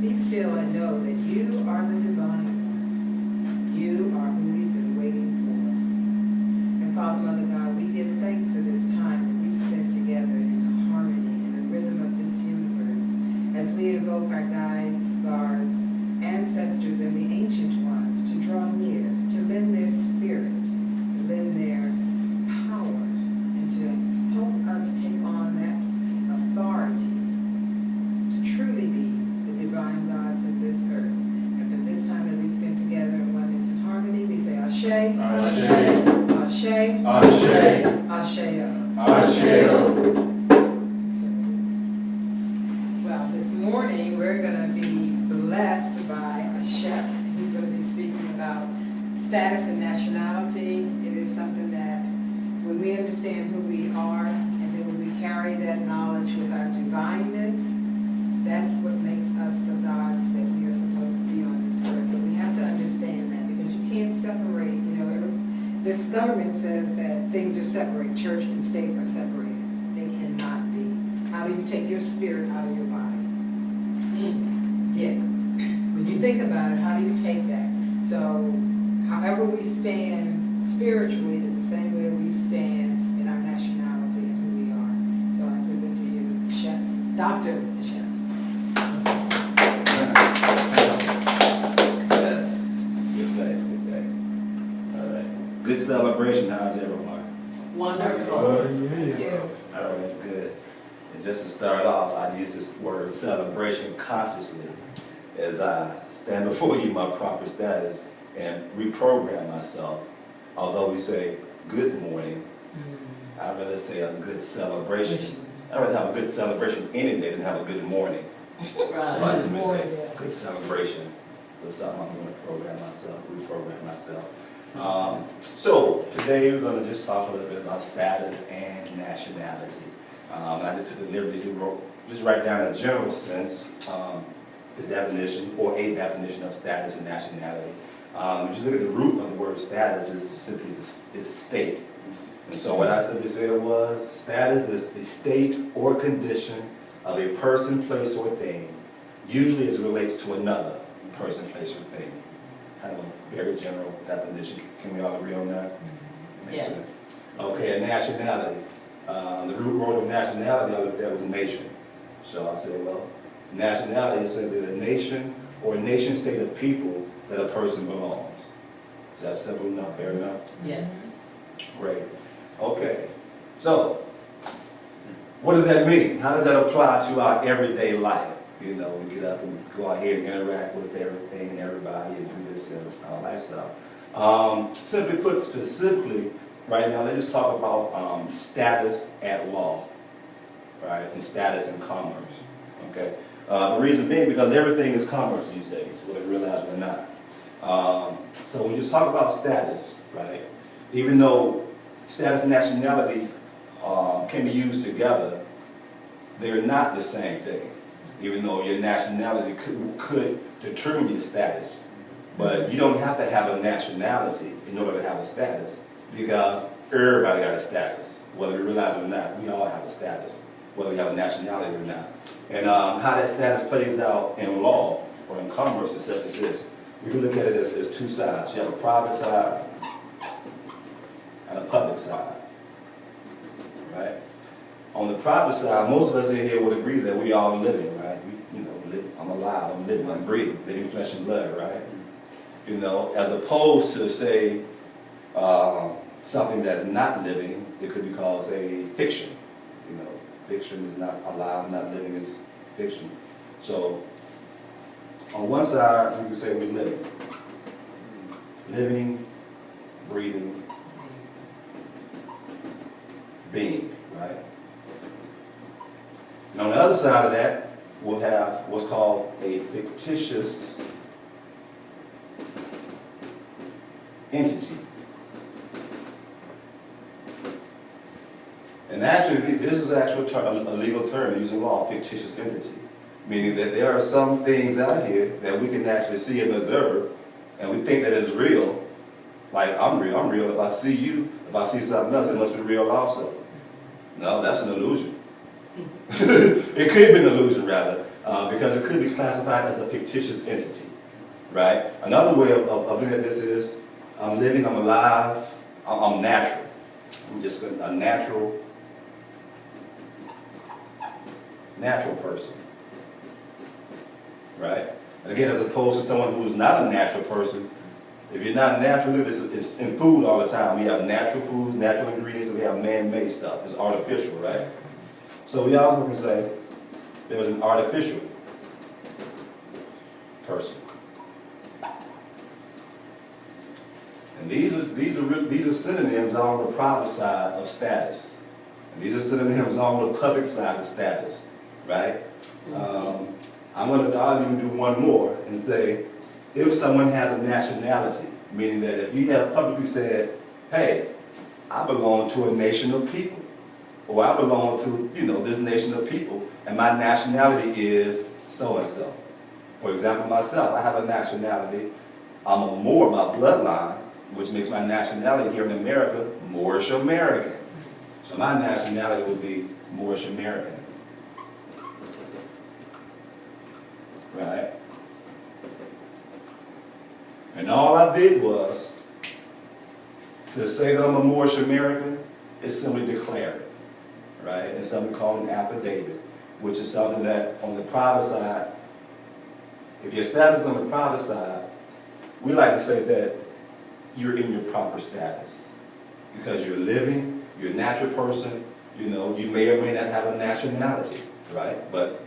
Be still and know that you are the divine one. You are who we've been waiting for. And Father, Mother God, we give thanks for this time that we spent together in harmony, in the rhythm of this universe, as we invoke our guides, guards, ancestors, and the ancient ones to draw near, to lend their spirit, to lend their power, and to help us take on that authority to truly be the divine gods of this earth. And for this time that we spent together in oneness and harmony, we say Ashe, Ashe, Ashe, Ashe, Asheo, Asheo. Well, this morning we're going to be blessed by Ashep. He's going to be speaking about status and nationality. It is something that when we understand who we are, and then when we carry that knowledge with our divineness, that's what makes us the gods that we are supposed to be on this earth. But we have to understand that, because you can't separate, this government says that things are separate, church and state are separated. They cannot be. How do you take your spirit out of your body? Yeah. When you think about it, how do you take that? So, however we stand spiritually is the same way we stand in our nationality and who we are. So I present to you Ashep, Dr. Ashep. Yes. Good thanks. All right. Good celebration. How's everyone? Wonderful. Yeah. All right, good. And just to start off, I use this word celebration consciously as I stand before you, my proper status, and reprogram myself. Although we say good morning, I'd rather say a good celebration. I'd rather have a good celebration any day than have a good morning. Right. So I simply say good celebration was something I'm going to reprogram myself. So today we're going to just talk a little bit about status and nationality. I just took the liberty to just write down in a general sense the definition, or a definition of status and nationality. When you look at the root of the word status, is simply is state. And so what I simply said was, status is the state or condition of a person, place, or thing, usually as it relates to another person, place, or thing. Kind of a very general definition. Can we all agree on that? Yes. Sense? Okay, and nationality. The root word of nationality I looked at was nation. So I said, well, nationality is simply the nation or nation state of people that a person belongs. Is that simple enough? Fair enough? Yes. Great. Okay. So, what does that mean? How does that apply to our everyday life? We get up and go out here and interact with everything and everybody and do this in our lifestyle. Simply put, specifically, right now, let's just talk about status at law, right, and status in commerce, okay? The reason being because everything is commerce these days, whether you realize it or not. So when you just talk about status, right, even though status and nationality can be used together, they're not the same thing, even though your nationality could determine your status. But you don't have to have a nationality in order to have a status, because everybody got a status, whether we realize it or not. We all have a status, whether we have a nationality or not. And how that status plays out in law or in commerce is such as this. We can look at it as two sides. You have a private side and a public side, right? On the private side, most of us in here would agree that we all living, right? I'm alive, I'm living, I'm breathing, living flesh and blood, right? As opposed to, say, something that's not living, it could be called, say, fiction. Fiction is not alive, not living is fiction. So, on one side, we can say we're living. Living, breathing, being, right? And on the other side of that, we'll have what's called a fictitious entity. And actually, this is actually a legal term used in law, fictitious entity. Meaning that there are some things out here that we can actually see and observe, and we think that it's real. Like, I'm real. If I see you, if I see something else, it must be real also. No, that's an illusion. It could be an illusion, rather. because it could be classified as a fictitious entity, right? Another way of looking at this is, I'm living, I'm alive, I'm natural. I'm just a natural person, right? And again, as opposed to someone who is not a natural person. If you're not natural, it's in food all the time. We have natural foods, natural ingredients, and we have man-made stuff. It's artificial, right? So we also can say there was an artificial person. And these are synonyms on the private side of status. And these are synonyms on the public side of status, right? I'll even do one more and say, if someone has a nationality, meaning that if you have publicly said, hey, I belong to a nation of people, or I belong to, this nation of people, and my nationality is so-and-so. For example, myself, I have a nationality. I'm a Moor by bloodline, which makes my nationality here in America Moorish American. So my nationality would be Moorish American. Right? And all I did was to say that I'm a Moorish American is simply declare it. Right? It's something called an affidavit, which is something that on the private side, if your status is on the private side, we like to say that you're in your proper status. Because you're living, you're a natural person, you may or may not have a nationality, right? But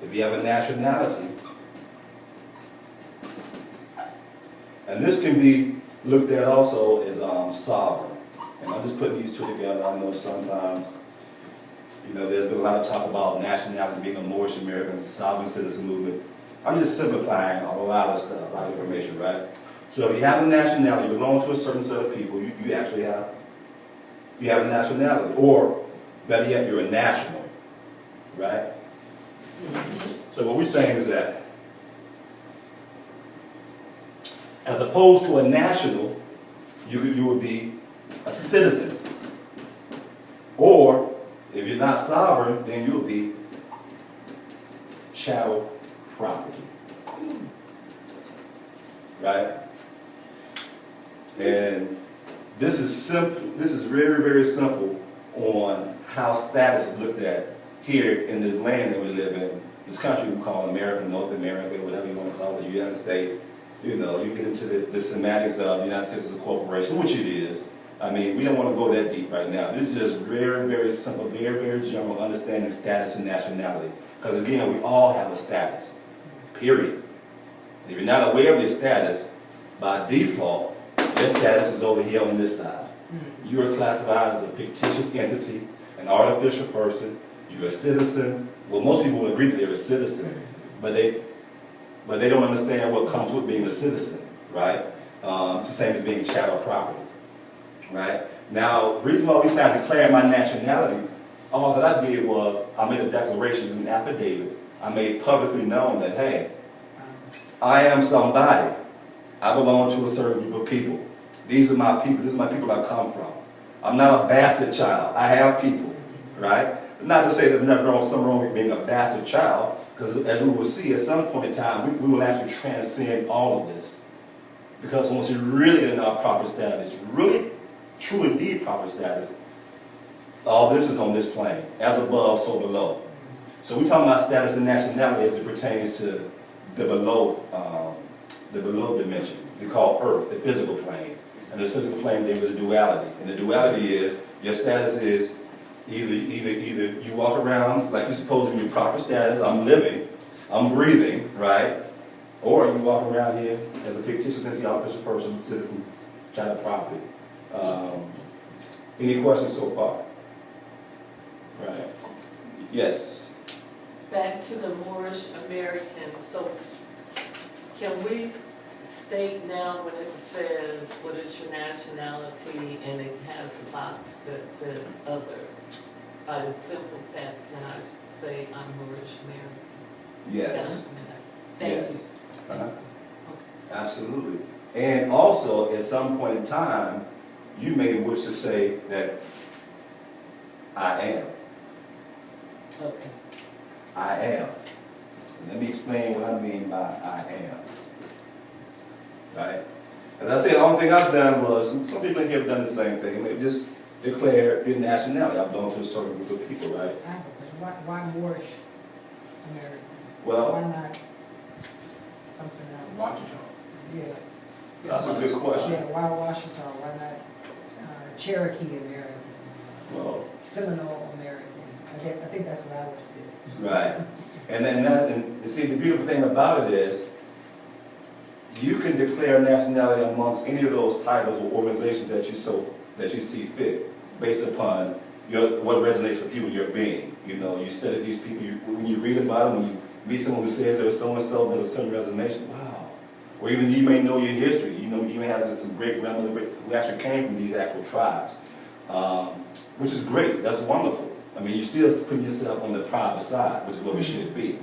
if you have a nationality, and this can be looked at also as sovereign. And I'm just putting these two together. I know sometimes, there's been a lot of talk about nationality being a Moorish American sovereign citizen movement. I'm just simplifying a lot of stuff, a lot of information, right? So if you have a nationality, you belong to a certain set of people, you actually have a nationality. Or, better yet, you're a national, right? So what we're saying is that, as opposed to a national, you would be a citizen. Or, if you're not sovereign, then you'll be chattel property. Right? And this is simple. This is very, very simple on how status is looked at here in this land that we live in. This country we call America, North America, whatever you want to call it, the United States. You get into the semantics of the United States as a corporation, which it is. I mean, we don't want to go that deep right now. This is just very, very simple, very, very general understanding status and nationality. Because again, we all have a status, period. And if you're not aware of your status, by default, your status is over here on this side. You are classified as a fictitious entity, an artificial person. You're a citizen. Well, most people will agree that they're a citizen, but they don't understand what comes with being a citizen, right? It's the same as being chattel property, right? Now, the reason why we started declaring my nationality, all that I did was I made a declaration in an affidavit. I made publicly known that, hey, I am somebody. I belong to a certain group of people. These are my people. This is my people I come from. I'm not a bastard child. I have people, right? Not to say that there's something wrong with being a bastard child, because as we will see at some point in time, we will actually transcend all of this. Because once you're really in our proper status, really, true indeed proper status, all this is on this plane. As above, so below. So we're talking about status and nationality as it pertains to the below dimension. We call Earth, the physical plane. And this physical plane, there is a duality. And the duality is, your status is either you walk around like you're supposed to be in your proper status, I'm living, I'm breathing, right? Or you walk around here as a fictitious entity, artificial person, citizen, chattel property. Any questions so far? Right. Yes. Back to the Moorish American. So can we state now when it says what is your nationality and it has a box that says other? By the simple fact, can I just say I'm Moorish American? Yes. Thank Yes. you. Absolutely. And also, at some point in time, you may wish to say that I am. Okay. I am. Let me explain what I mean by I am. Right? As I said, the only thing I've done was, and some people in here have done the same thing, they just declare their nationality. I belong to a certain group of people, right? I have a question. Why Moorish American? Well, Why not something else? Washington. Yeah. that's a good question. Yeah, why Washington? Why not Cherokee American? Well, Seminole American? I think that's what I would fit. right. And then and see, the beautiful thing about it is, you can declare nationality amongst any of those titles or organizations that you see fit, based upon what resonates with you and your being. You know, you study these people, when you read about them, when you meet someone who says they're so-and-so, there's a certain resonation. Wow. Or even you may know your history. You know, you may have some great grandmother who actually came from these actual tribes, which is great. That's wonderful. I mean, you're still putting yourself on the private side, which is what we should be.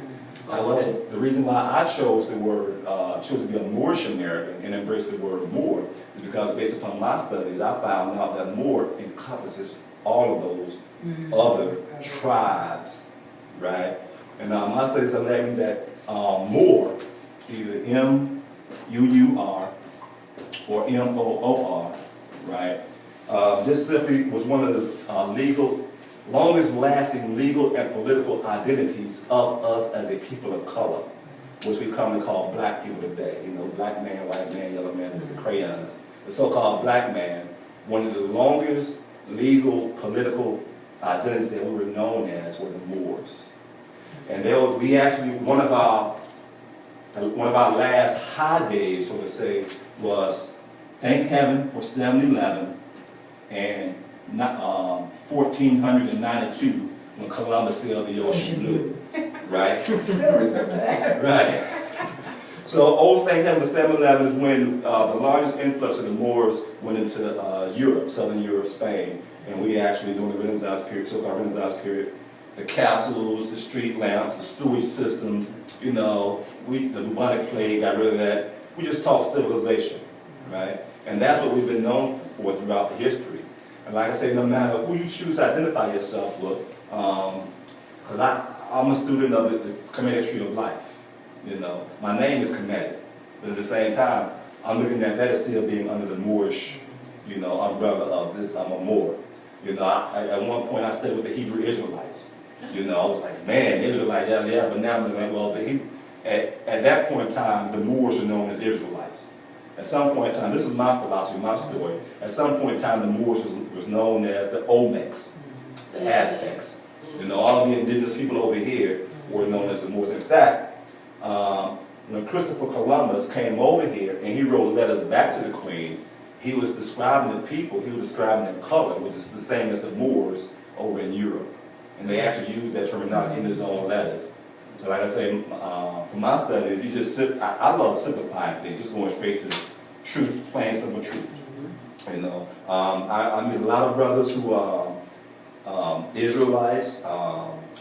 However, the reason why I chose the word, chose to be a Moorish American and embrace the word Moor is because based upon my studies, I found out that Moor encompasses all of those other tribes, right? And my studies have led me that Moor, either M-U-U-R or M-O-O-R, right? This simply was one of the longest lasting legal and political identities of us as a people of color, which we commonly call black people today. You know, black man, white man, yellow man with the crayons. The so-called black man, one of the longest legal political identities that we were known as were the Moors. And we actually, one of our last high days, so to say, was thank heaven for 7/11 and 1492 when Columbus sailed the ocean blue, right? Still remember that. Right. So old thank heaven for 7/11 is when the largest influx of the Moors went into Europe, Southern Europe, Spain, and we actually, during the Renaissance period, so-called Renaissance period, the castles, the street lamps, the sewage systems, you know, the bubonic plague, got rid of that. We just taught civilization, right? And that's what we've been known for throughout the history. And like I say, no matter who you choose to identify yourself with, because I'm a student of the Kemetic tree of life, you know. My name is Kemetic, but at the same time, I'm looking at that as still being under the Moorish, you know, umbrella of this, I'm a Moor. You know, at one point I studied with the Hebrew Israelites. You know, I was like, man, Israelite, yeah, but now I'm like, well, at that point in time, the Moors were known as Israelites. At some point in time, this is my philosophy, my story. At some point in time, the Moors was known as the Olmecs, the Aztecs. You know, all of the indigenous people over here were known as the Moors. In fact, when Christopher Columbus came over here and he wrote letters back to the Queen, he was describing the people, he was describing their color, which is the same as the Moors over in Europe. And they actually used that terminology in his own letters. So like I say, for my studies, you just I love simplifying things, just going straight to the truth, plain simple truth. You know, I meet a lot of brothers who are Israelites,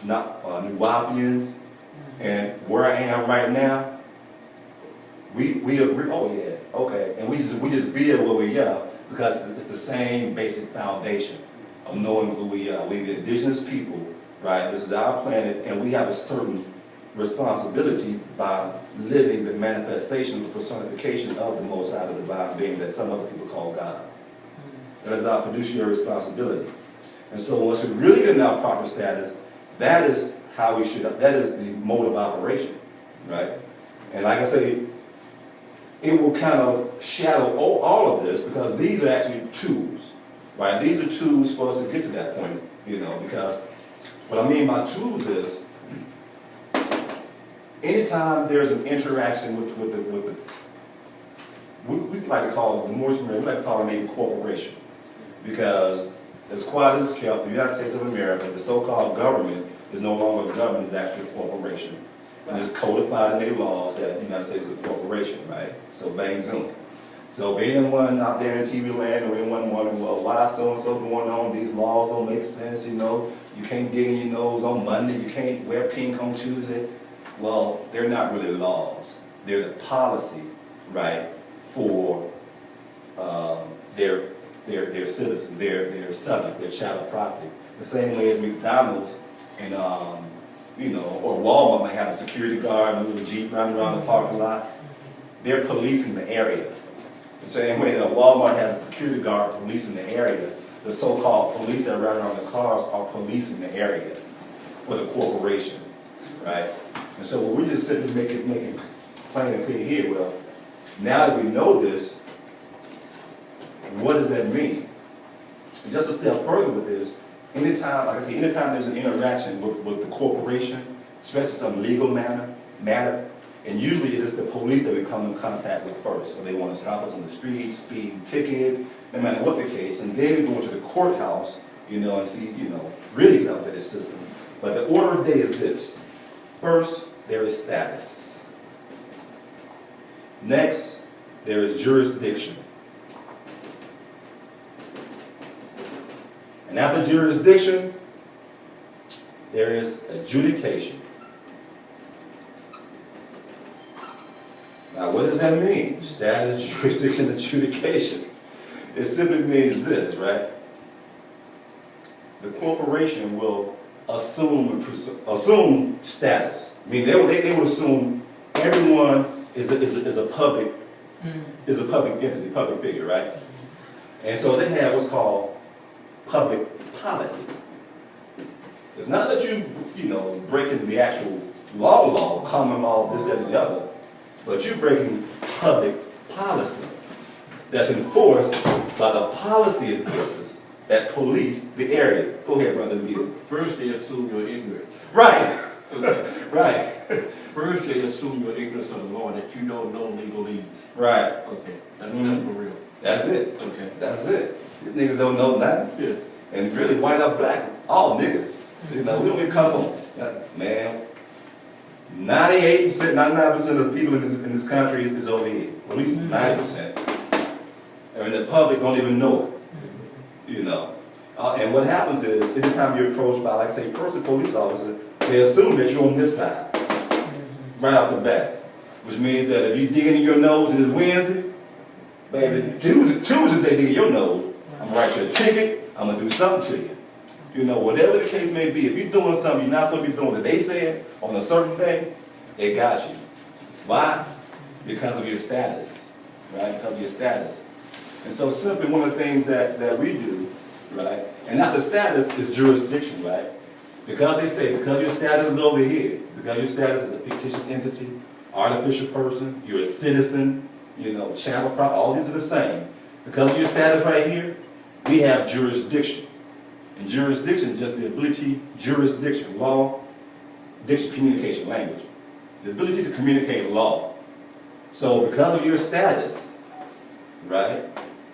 Nuwapians, and where I am right now, we agree. Oh yeah, okay, and we just build where we are because it's the same basic foundation of knowing who we are. We're the indigenous people, right? This is our planet, and we have a certain responsibility by living the manifestation, the personification of the Most High, the divine being that some other people call God. That is our fiduciary responsibility. And so once we really get in our proper status, that is how we should, that is the mode of operation, right? And like I say, it will kind of shadow all of this because these are actually tools, right? These are tools for us to get to that point, you know, because what I mean by tools is anytime there's an interaction with the we like to call it the Moorish American, we like to call it maybe corporation. Because as quiet as kept, the United States of America, the so-called government is no longer a government, it's actually a corporation. And it's codified in their laws that the United States is a corporation, right? So bang zoom. So if anyone out there in TV land or anyone wondering, well, why so-and-so going on, these laws don't make sense, you know, you can't dig in your nose on Monday, you can't wear pink on Tuesday. Well, they're not really laws. They're the policy, right, for their citizens, their subjects, their chattel property. The same way as McDonald's and you know, or Walmart might have a security guard, a little Jeep running around the parking lot. They're policing the area. The same way that Walmart has a security guard policing the area, the so-called police that ride around the cars are policing the area for the corporation, right? And so what we just simply make it plain and clear here, well, now that we know this, what does that mean? And just a step further with this, anytime, like I say, anytime there's an interaction with the corporation, especially some legal matter, and usually it is the police that we come in contact with first. So they want to stop us on the street, speeding ticket, no matter what the case, and then we go into the courthouse, you know, and see, you know, really get up to this system. But the order of day is this. First, there is status. Next, there is jurisdiction. And after jurisdiction, there is adjudication. Now, what does that mean? Status, jurisdiction, adjudication. It simply means this, right? The corporation will assume status. I mean, they would assume everyone is a public entity, public figure, right? And so they have what's called public policy. It's not that you know, breaking the actual law, common law, this, that, and the other, but you're breaking public policy that's enforced by the policy enforcers that police the area. Go ahead, Brother Beasley. First, they assume your ignorance. Right. Okay. Right. First, they assume your ignorance of the law, that you don't know legalese. Right. Okay, that's for real. That's it. Okay. That's it. These niggas don't know nothing. Yeah. And really, white or black, all niggas. You know, we don't even come on. Man, 98%, 99% of the people in this country is over here. At least 90%. And the public don't even know it. You know. And what happens is, anytime you're approached by, like I say, first a police officer, they assume that you're on this side. Right off the bat. Which means that if you dig into your nose and it's Wednesday, baby, Tuesday they dig in your nose, I'm gonna write you a ticket, I'm gonna do something to you. You know, whatever the case may be, if you're doing something you're not supposed to be doing that they said on a certain thing, they got you. Why? Because of your status, right? Because of your status. And so simply one of the things that we do, right? And not the status is jurisdiction, right? Because they say, because your status is over here, because your status is a fictitious entity, artificial person, you're a citizen, you know, chattel property, all these are the same. Because of your status right here, we have jurisdiction. And jurisdiction is just the ability, jurisdiction, law, diction, communication, language. The ability to communicate law. So because of your status, right,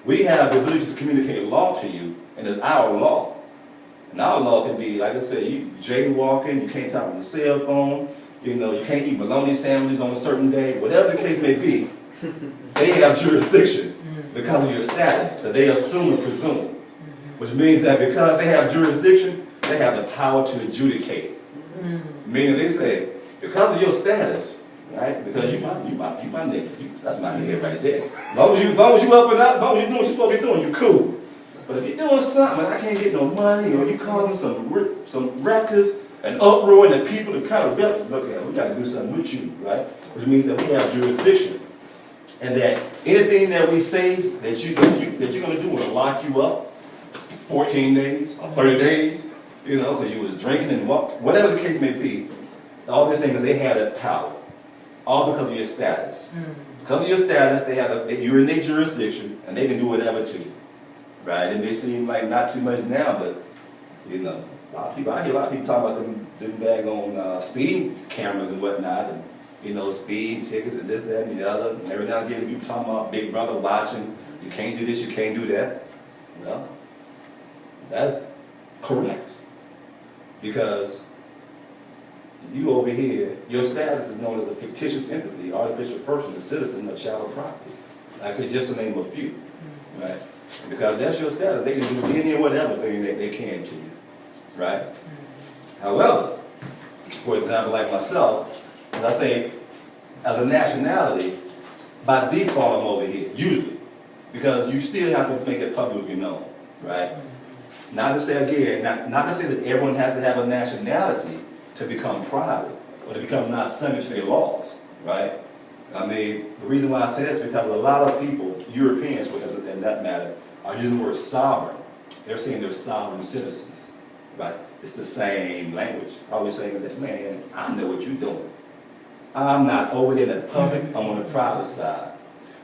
we have the ability to communicate law to you, and it's our law. And our law can be, like I said, you jaywalking, you can't talk on the cell phone, you know, you can't eat bologna sandwiches on a certain day, whatever the case may be, they have jurisdiction because of your status, that they assume and presume. Which means that because they have jurisdiction, they have the power to adjudicate. Meaning they say, because of your status, right? Because you my nigga. That's my nigga right there. As long as you up and up, as long as you doing what you're supposed to be doing, you cool. But if you're doing something and I can't get no money, or you causing some ruckus and uproar and the people to kind of look at, we got to do something with you, right? Which means that we have jurisdiction. And that anything that we say that you're going to do will lock you up 14 days or 30 days, you know, because you was drinking and whatever the case may be. All they're saying is they have that power, all because of your status. Because of your status, you're in their jurisdiction, and they can do whatever to you, right? And they seem like not too much now, but you know, I hear a lot of people talk about them bag on speeding cameras and whatnot, and you know, speeding tickets and this, that, and the other. And every now and again, people talking about Big Brother watching. You can't do this, you can't do that. Well, that's correct, because you over here, your status is known as a fictitious entity, artificial person, a citizen, a chattel property. Like I say, just to name a few, right? Because that's your status. They can do any and whatever thing they can to you, right? However, for example, like myself, as I say, as a nationality, by default I'm over here, usually, because you still have to make it publicly known, right? Not to say again, not to say that everyone has to have a nationality to become private or to become not subject to their laws, right? I mean, the reason why I say that is because a lot of people, Europeans, in that matter, are using the word sovereign. They're saying they're sovereign citizens, right? It's the same language. All we're saying is that, man, I know what you're doing. I'm not over there in the public, I'm on the private side,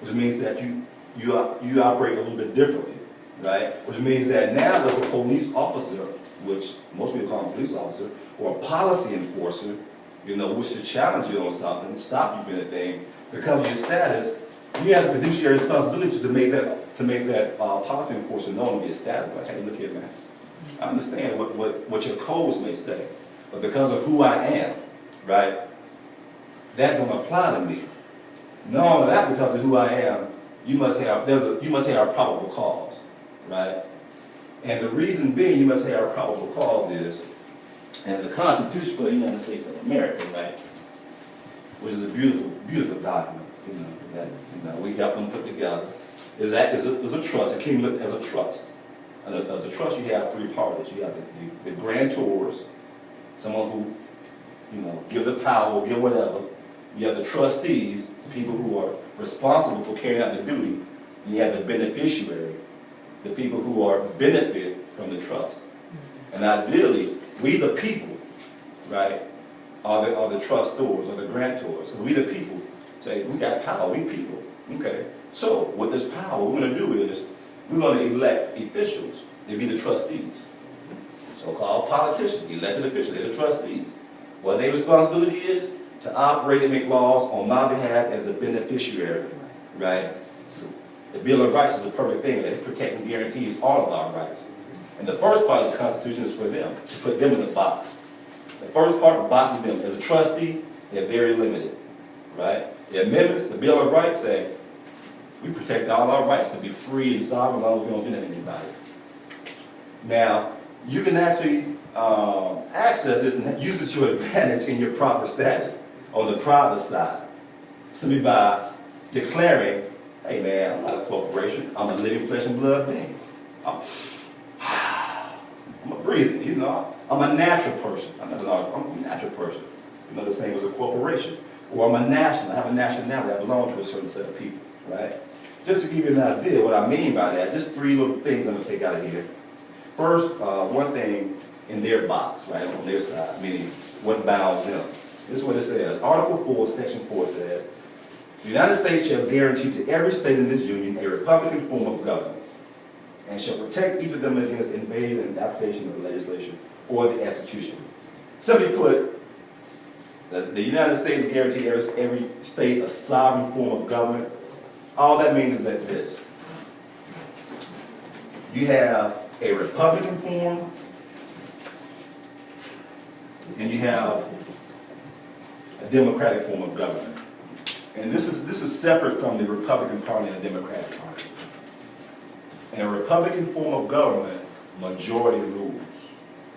which means that you operate a little bit differently, right? Which means that now if a police officer, which most people call him a police officer, or a policy enforcer, you know, wish to challenge you on something, stop you from anything, because of your status, you have the fiduciary responsibility to make that policy enforcer known to be established. Like, hey, look here, man. I understand what your codes may say, but because of who I am, right, that don't apply to me. Not only that, because of who I am, you must have a probable cause, right? And the reason being you must have a probable cause is, and the Constitution for the United States of America, right, which is a beautiful, beautiful document, you know, that we helped them put together, is a trust. It came as a trust. As a trust, you have three parties. You have the grantors, someone who, you know, give the power, give whatever. You have the trustees, the people who are responsible for carrying out the duty. And you have the beneficiary, the people who are benefit from the trust. And ideally, we the people, right, are the trustors or the grantors. Because we the people say, we got power, we people. Okay. So with this power, what we're going to do is we're going to elect officials. They be the trustees. So-called politicians, elected officials, they're the trustees. What their responsibility is to operate and make laws on my behalf as the beneficiary, right? So the Bill of Rights is a perfect thing. It protects and guarantees all of our rights. And the first part of the Constitution is for them, to put them in the box. The first part boxes them. As a trustee, they're very limited, right? The amendments, the Bill of Rights say, we protect all our rights to be free and sovereign as long as we don't do anything about it. Now, you can actually access this and use this to your advantage in your proper status on the private side, simply by declaring, hey man, I'm not a corporation, I'm a living flesh and blood being. I'm a breathing, you know, I'm a natural person. I'm a natural person. You know, the same as a corporation. Or I'm a national, I have a nationality, I belong to a certain set of people, right? Just to give you an idea what I mean by that, just three little things I'm going to take out of here. First, one thing in their box, right, on their side, meaning what bounds them. This is what it says. Article 4, Section 4 says, the United States shall guarantee to every state in this union a republican form of government, and shall protect each of them against invasion and application of the legislation or the execution. Simply put, the United States guarantee every state a sovereign form of government. All that means is that this. You have a republican form, and you have a democratic form of government. And this is separate from the Republican Party and the Democratic Party. In a Republican form of government, majority rules.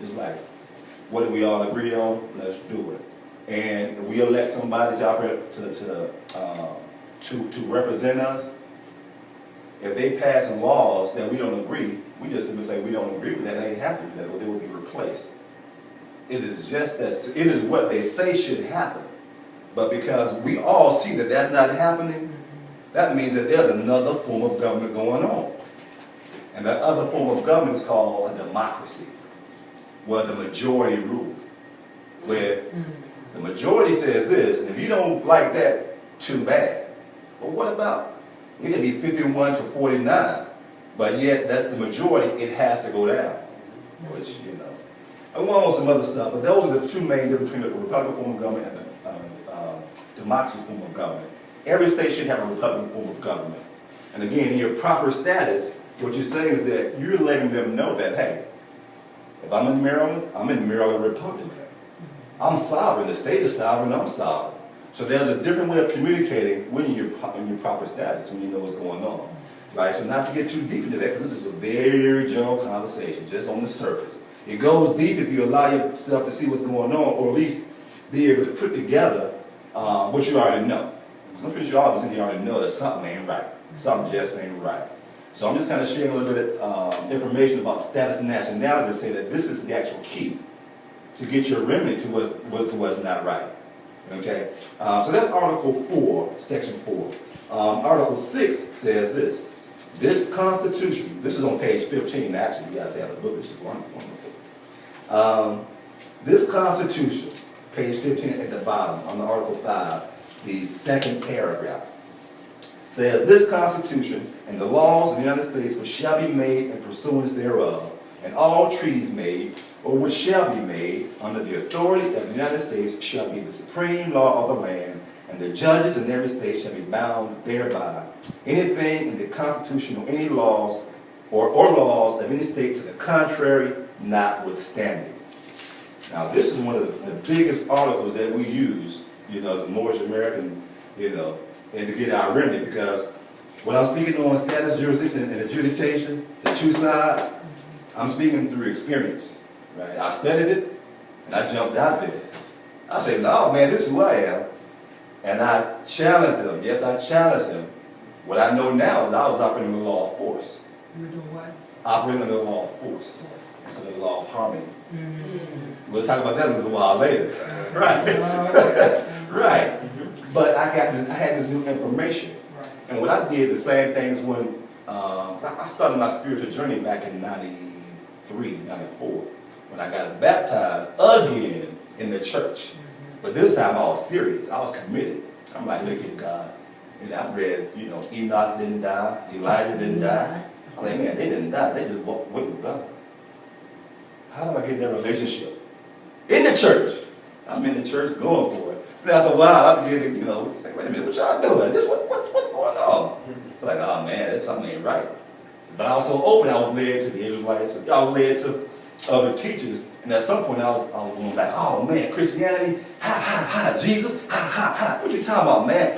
It's like, what do we all agree on? Let's do it. And we elect somebody to operate to represent us. If they pass some laws that we don't agree, we just simply say we don't agree with that. They ain't happy with that, or they will be replaced. It is just that it is what they say should happen. But because we all see that that's not happening, that means that there's another form of government going on. And that other form of government is called a democracy, where the majority rule. Where the majority says this, and if you don't like that, too bad. But what about, it can be 51 to 49, but yet that's the majority, it has to go down. Which, you know. I want on some other stuff, but those are the two main differences between the Republican form of government and the democracy form of government. Every state should have a Republican form of government. And again, in your proper status, what you're saying is that you're letting them know that, hey, if I'm in Maryland Republican. I'm sovereign, the state is sovereign, I'm sovereign. So there's a different way of communicating when you're in your proper status, when you know what's going on. Right? So not to get too deep into that, because this is a very general conversation, just on the surface. It goes deep if you allow yourself to see what's going on, or at least be able to put together what you already know. Because I'm pretty sure all of us in here already know that something ain't right. Something just ain't right. So I'm just kind of sharing a little bit of information about status and nationality to say that this is the actual key to get your remedy to what's not right. Okay? So that's Article 4, Section 4. Article 6 says this. This Constitution, this is on page 15, actually, you guys have the book, which is wonderful. This Constitution, page 15 at the bottom, on the Article 5, the second paragraph, says, this Constitution and the laws of the United States which shall be made in pursuance thereof, and all treaties made, or which shall be made under the authority of the United States shall be the supreme law of the land, and the judges in every state shall be bound thereby. Anything in the Constitution or any laws or laws of any state to the contrary, notwithstanding. Now, this is one of the biggest articles that we use, as a Moorish American, and to get our remedy, because when I'm speaking on status, jurisdiction, and adjudication, the two sides, I'm speaking through experience, right? I studied it, and I jumped out there. I said, no, man, this is who I am. And I challenged them. Yes, I challenged them. What I know now is I was operating the law of force. You were doing what? Operating under the law of force instead of the law of harmony. We'll talk about that a little while later. Right. Right. But I had this new information. And what I did, the same things when I started my spiritual journey back in 93, 94, when I got baptized again in the church. But this time I was serious. I was committed. I'm like, look at God. And I read, Enoch didn't die, Elijah didn't die. I'm like, man, they didn't die. They just went with God. How do I get that relationship? In the church. I'm in the church going for it. Then after a while, I began to, say, wait a minute, what y'all doing? What's going on? It's like, oh man, that's something ain't right. But I was so open, I was led to the Israelites. I was led to other teachers. And at some point, I was going like, oh man, Christianity, Jesus, what you talking about, man?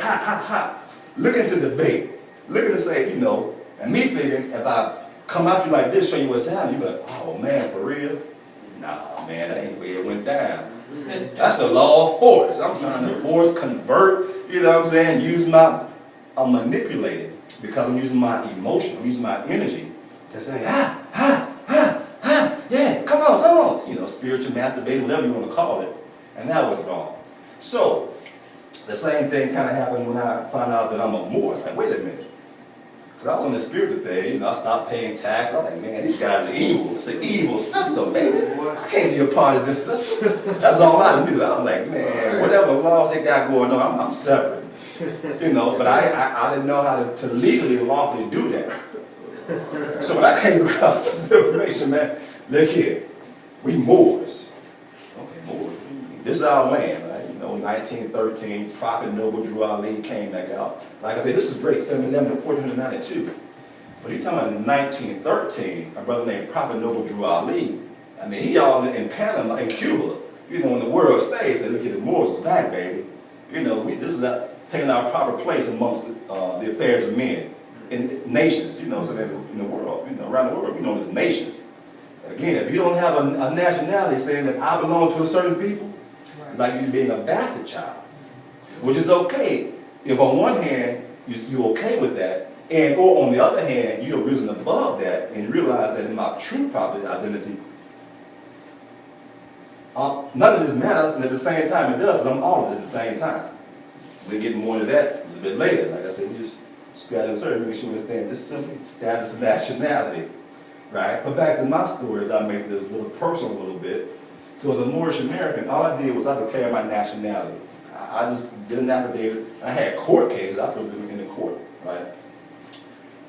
Looking to debate, looking to say, and me thinking, if I come out you like this, show you what's happening, you're like, oh man, for real? Nah, man, that ain't the way it went down. That's the law of force. I'm trying to force, convert, I'm manipulating because I'm using my emotion, I'm using my energy to say, yeah, come on. Spiritual masturbating, whatever you want to call it. And that was wrong. So, the same thing kind of happened when I found out that I'm a Moor. It's like, wait a minute. Because I was in the spiritual thing, I stopped paying tax. I was like, man, these guys are evil. It's an evil system, man. I can't be a part of this system. That's all I knew. I was like, man, whatever laws they got going on, I'm separate. But I didn't know how to legally, lawfully do that. So when I came across this information, man, look here, we Moors. Okay, Moors. This is our land, right? 1913, Prophet Noble Drew Ali came back out. Like I said, this is great, 711 to 1492. But he's talking about in 1913, a brother named Prophet Noble Drew Ali. I mean, he all in Panama, in Cuba, in the world stage, said, look at the Moors is back, baby. This is taking our proper place amongst the affairs of men in nations, so in the world, around the world, there's nations. Again, if you don't have a nationality saying that I belong to a certain people, it's like you being a bastard child, which is okay if on one hand you're okay with that, or on the other hand you're risen above that and realize that in my true proper identity, none of this matters, and at the same time it does, because I'm all of it at the same time. We'll get more into that a little bit later. Like I said, we just scratch and insert, make sure you understand this is simply status and nationality, right? But back to my story, as I make this little personal a little bit. So as a Moorish American, all I did was I declared my nationality. I just did an affidavit. I had court cases. I put them in the court, right?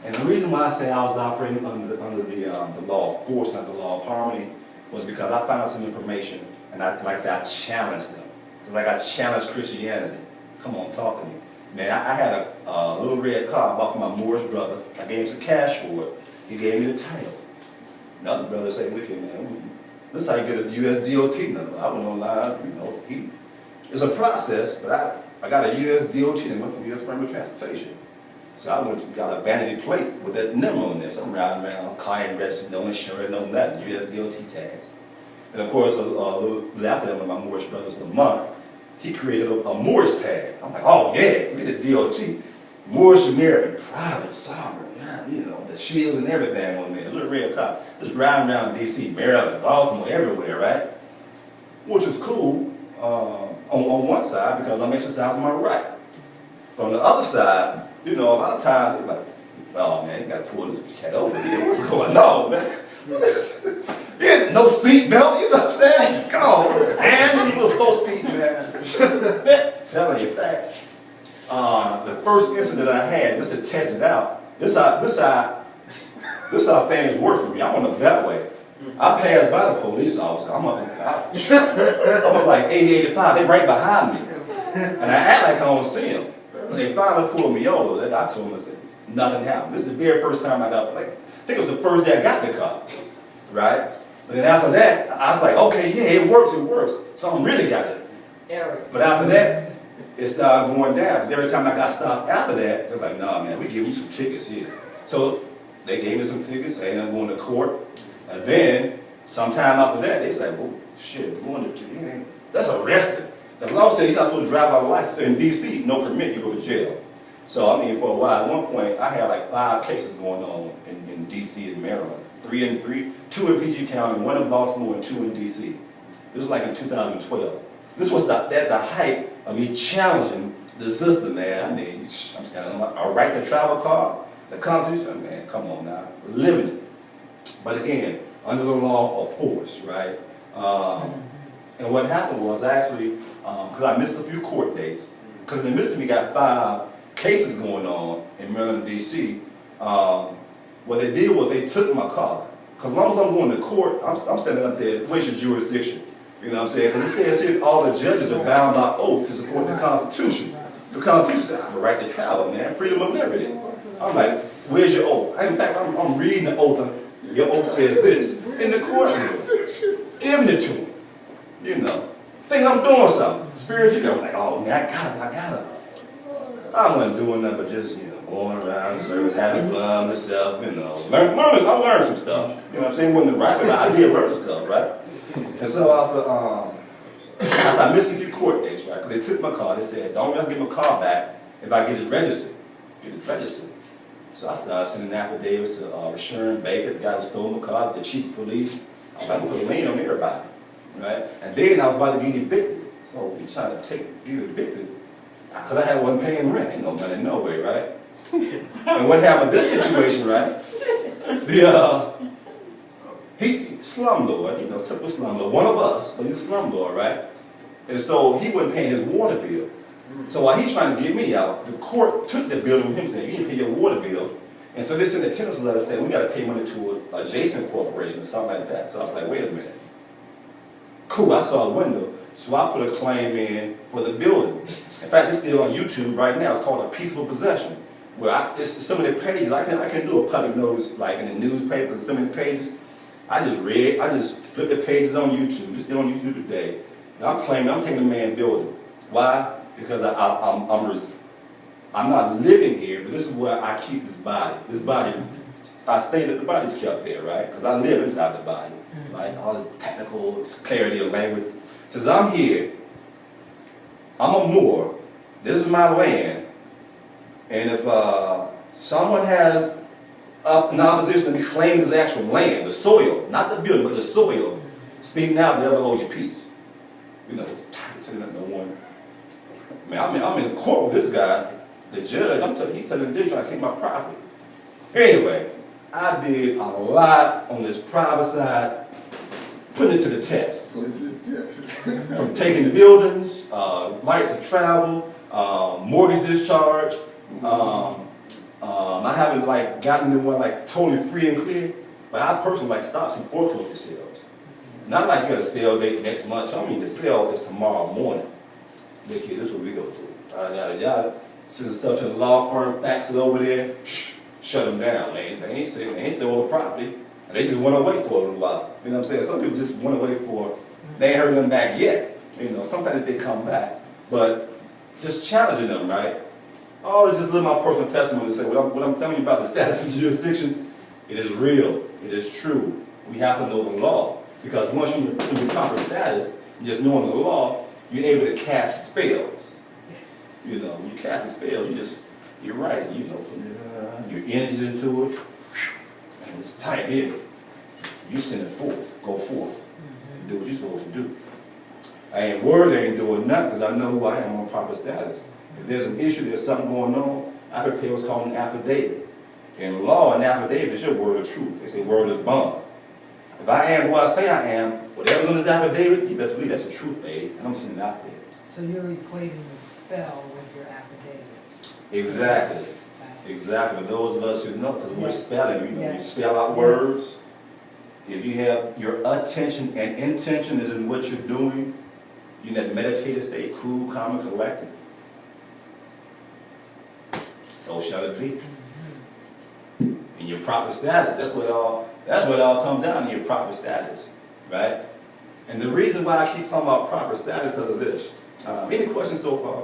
And the reason why I say I was operating under the law of force, not the law of harmony, was because I found out some information, and like I said, I challenged them. Like I challenged Christianity. Come on, talk to me. Man, I had a little red car I bought from my Moorish brother. I gave him some cash for it. He gave me the title. Another brother said, look here, man, this is how you get a U.S. DOT number. I went online, it's a process, but I got a U.S. DOT number from U.S. Department of Transportation. So I went and got a vanity plate with that number on there. So I'm riding around, client registered, no insurance, no nothing, U.S. DOT tags. And of course, a little after that, one of my Moorish brothers, Lamont, he created a Moorish tag. I'm like, oh yeah, we did DOT. Moorish American, private, sovereign, the shield and everything on there, a little red car. Just riding around D.C., Maryland, Baltimore, everywhere, right? which is cool on one side because I'm exercising my right. But on the other side, you know, a lot of times they're like, oh man, you gotta pull this cat over here. What's going on, man? Yeah, no seat belt, you know what I'm saying? Come on, and you little 4-speed, man. Telling you, in fact, the first incident I had, just to test it out, this how things work for me. I'm on the beltway. I pass by the police officer. I'm up like 80, 85. They right behind me, and I act like I don't see them. When they finally pulled me over, I told them, I said, nothing happened. This is the very first time I got, like, I think it was the first day I got the car, right? But then after that, I was like, okay, yeah, it works. Something really got it. But after that, it started going down. Because every time I got stopped after that, they was like, nah, man, we give you some tickets here. So they gave me some tickets. I ended up going to court. And then, sometime after that, they said, well, shit, we're going to, that's arrested. The law said you're not supposed to drive out of license. In D.C., no permit, you go to jail. So, I mean, for a while, at one point, I had like 5 cases going on in D.C. and Maryland. 2 in PG County, 1 in Baltimore, and 2 in D.C. This was like in 2012. This was the height of me challenging the system, man. I mean, I'm standing on a right to travel card, the Constitution, man, come on now, we're living it. But again, under the law of force, right? And what happened was actually, because I missed a few court dates, because in the midst of me got 5 cases going on in Maryland, D.C., what they did was they took my car. Because as long as I'm going to court, I'm standing up there, where's your jurisdiction? You know what I'm saying? Because it says here all the judges are bound by oath to support the Constitution. The Constitution says, I have a right to travel, man, freedom of liberty. I'm like, where's your oath? In fact, I'm reading the oath. Your oath says this. In the courtroom, giving it to them. You know, thinking I'm doing something. Spiritually, I'm like, oh, man, I got it. I wasn't doing nothing but just, you know, going around the service, having fun myself, you know. I learned some stuff. You know what I'm saying? Wasn't right, but I did learn some stuff, right? And so after I missed a few court dates, right? Because they took my car, they said, don't ever get my car back if I get it registered. Get it registered. So I started sending affidavits to Rashawn Baker, the guy who stole my car, the chief of police. I was trying to put a lien on everybody, right? And then I was about to get evicted. So we trying to get evicted. Because I wasn't paying rent, ain't no money, no way, right? And what happened in this situation, right? He slumlord, you know, typical slumlord, one of us, but he's a slumlord, right? And so he wasn't paying his water bill. So while he's trying to get me out, the court took the bill from him saying, you didn't pay your water bill. And so they sent a tenants letter saying, we got to pay money to an adjacent corporation or something like that. So I was like, wait a minute. Cool, I saw a window. So I put a claim in for the building. In fact, it's still on YouTube right now. It's called a peaceable possession. Where it's some of the pages, I can do a public notice like in the newspapers, some of the pages. I just flipped the pages on YouTube. It's still on YouTube today. And I'm taking the man building. Why? Because I'm not living here, but this is where I keep this body. This body, I stay that the body's kept there, right? Because I live inside the body, right? All this technical clarity of language. Since I'm here, I'm a Moor. This is my land. And if someone has an opposition to me claiming this actual land, the soil, not the building, but the soil, speak now, never hold your peace. You know, no one. Man, I'm in court with this guy, the judge. He's telling the judge trying to take my property. Anyway, I did a lot on this private side, putting it to the test. From taking the buildings, right to travel, mortgage discharge. I haven't like gotten to one like totally free and clear, but I personally like stopped some foreclosure sales. Not like you got a sale date next month. I mean the sale is tomorrow morning. Look here, this is what we go through. Yada yada. Send the stuff to the law firm, fax it over there, shut them down. They ain't still on the property. And they just went away for a little while. You know what I'm saying? Some people just went away for, they ain't heard them back yet. You know, sometimes they come back. But just challenging them, right? Oh, just live my personal testimony and say, what I'm telling you about the status of jurisdiction, it is real, it is true. We have to know the law. Because once you're in the proper status, just knowing the law, you're able to cast spells. Yes. You know, when you cast a spell, you're right, you know, your energy into it, and it's tight in. You send it forth, go forth, and do what you're supposed to do. Word ain't doing nothing because I know who I am on proper status. If there's an issue, there's something going on, I prepare what's called an affidavit. In law, an affidavit is your word of truth. They say word is bond. If I am who I say I am, whatever's on this affidavit, you best believe that's the truth, babe, and I'm sending it out there. So you're equating the spell with your affidavit. Exactly. Right. Exactly. Those of us who know, because we're Yes. spelling, you know, you Yes. spell out Yes. words. If you have your attention and intention is in what you're doing, you're in that meditative state, cool, calm, and collected. So shall it be. In your proper status, that's what it all comes down to, your proper status, right? And the reason why I keep talking about proper status is because of this. Any questions so far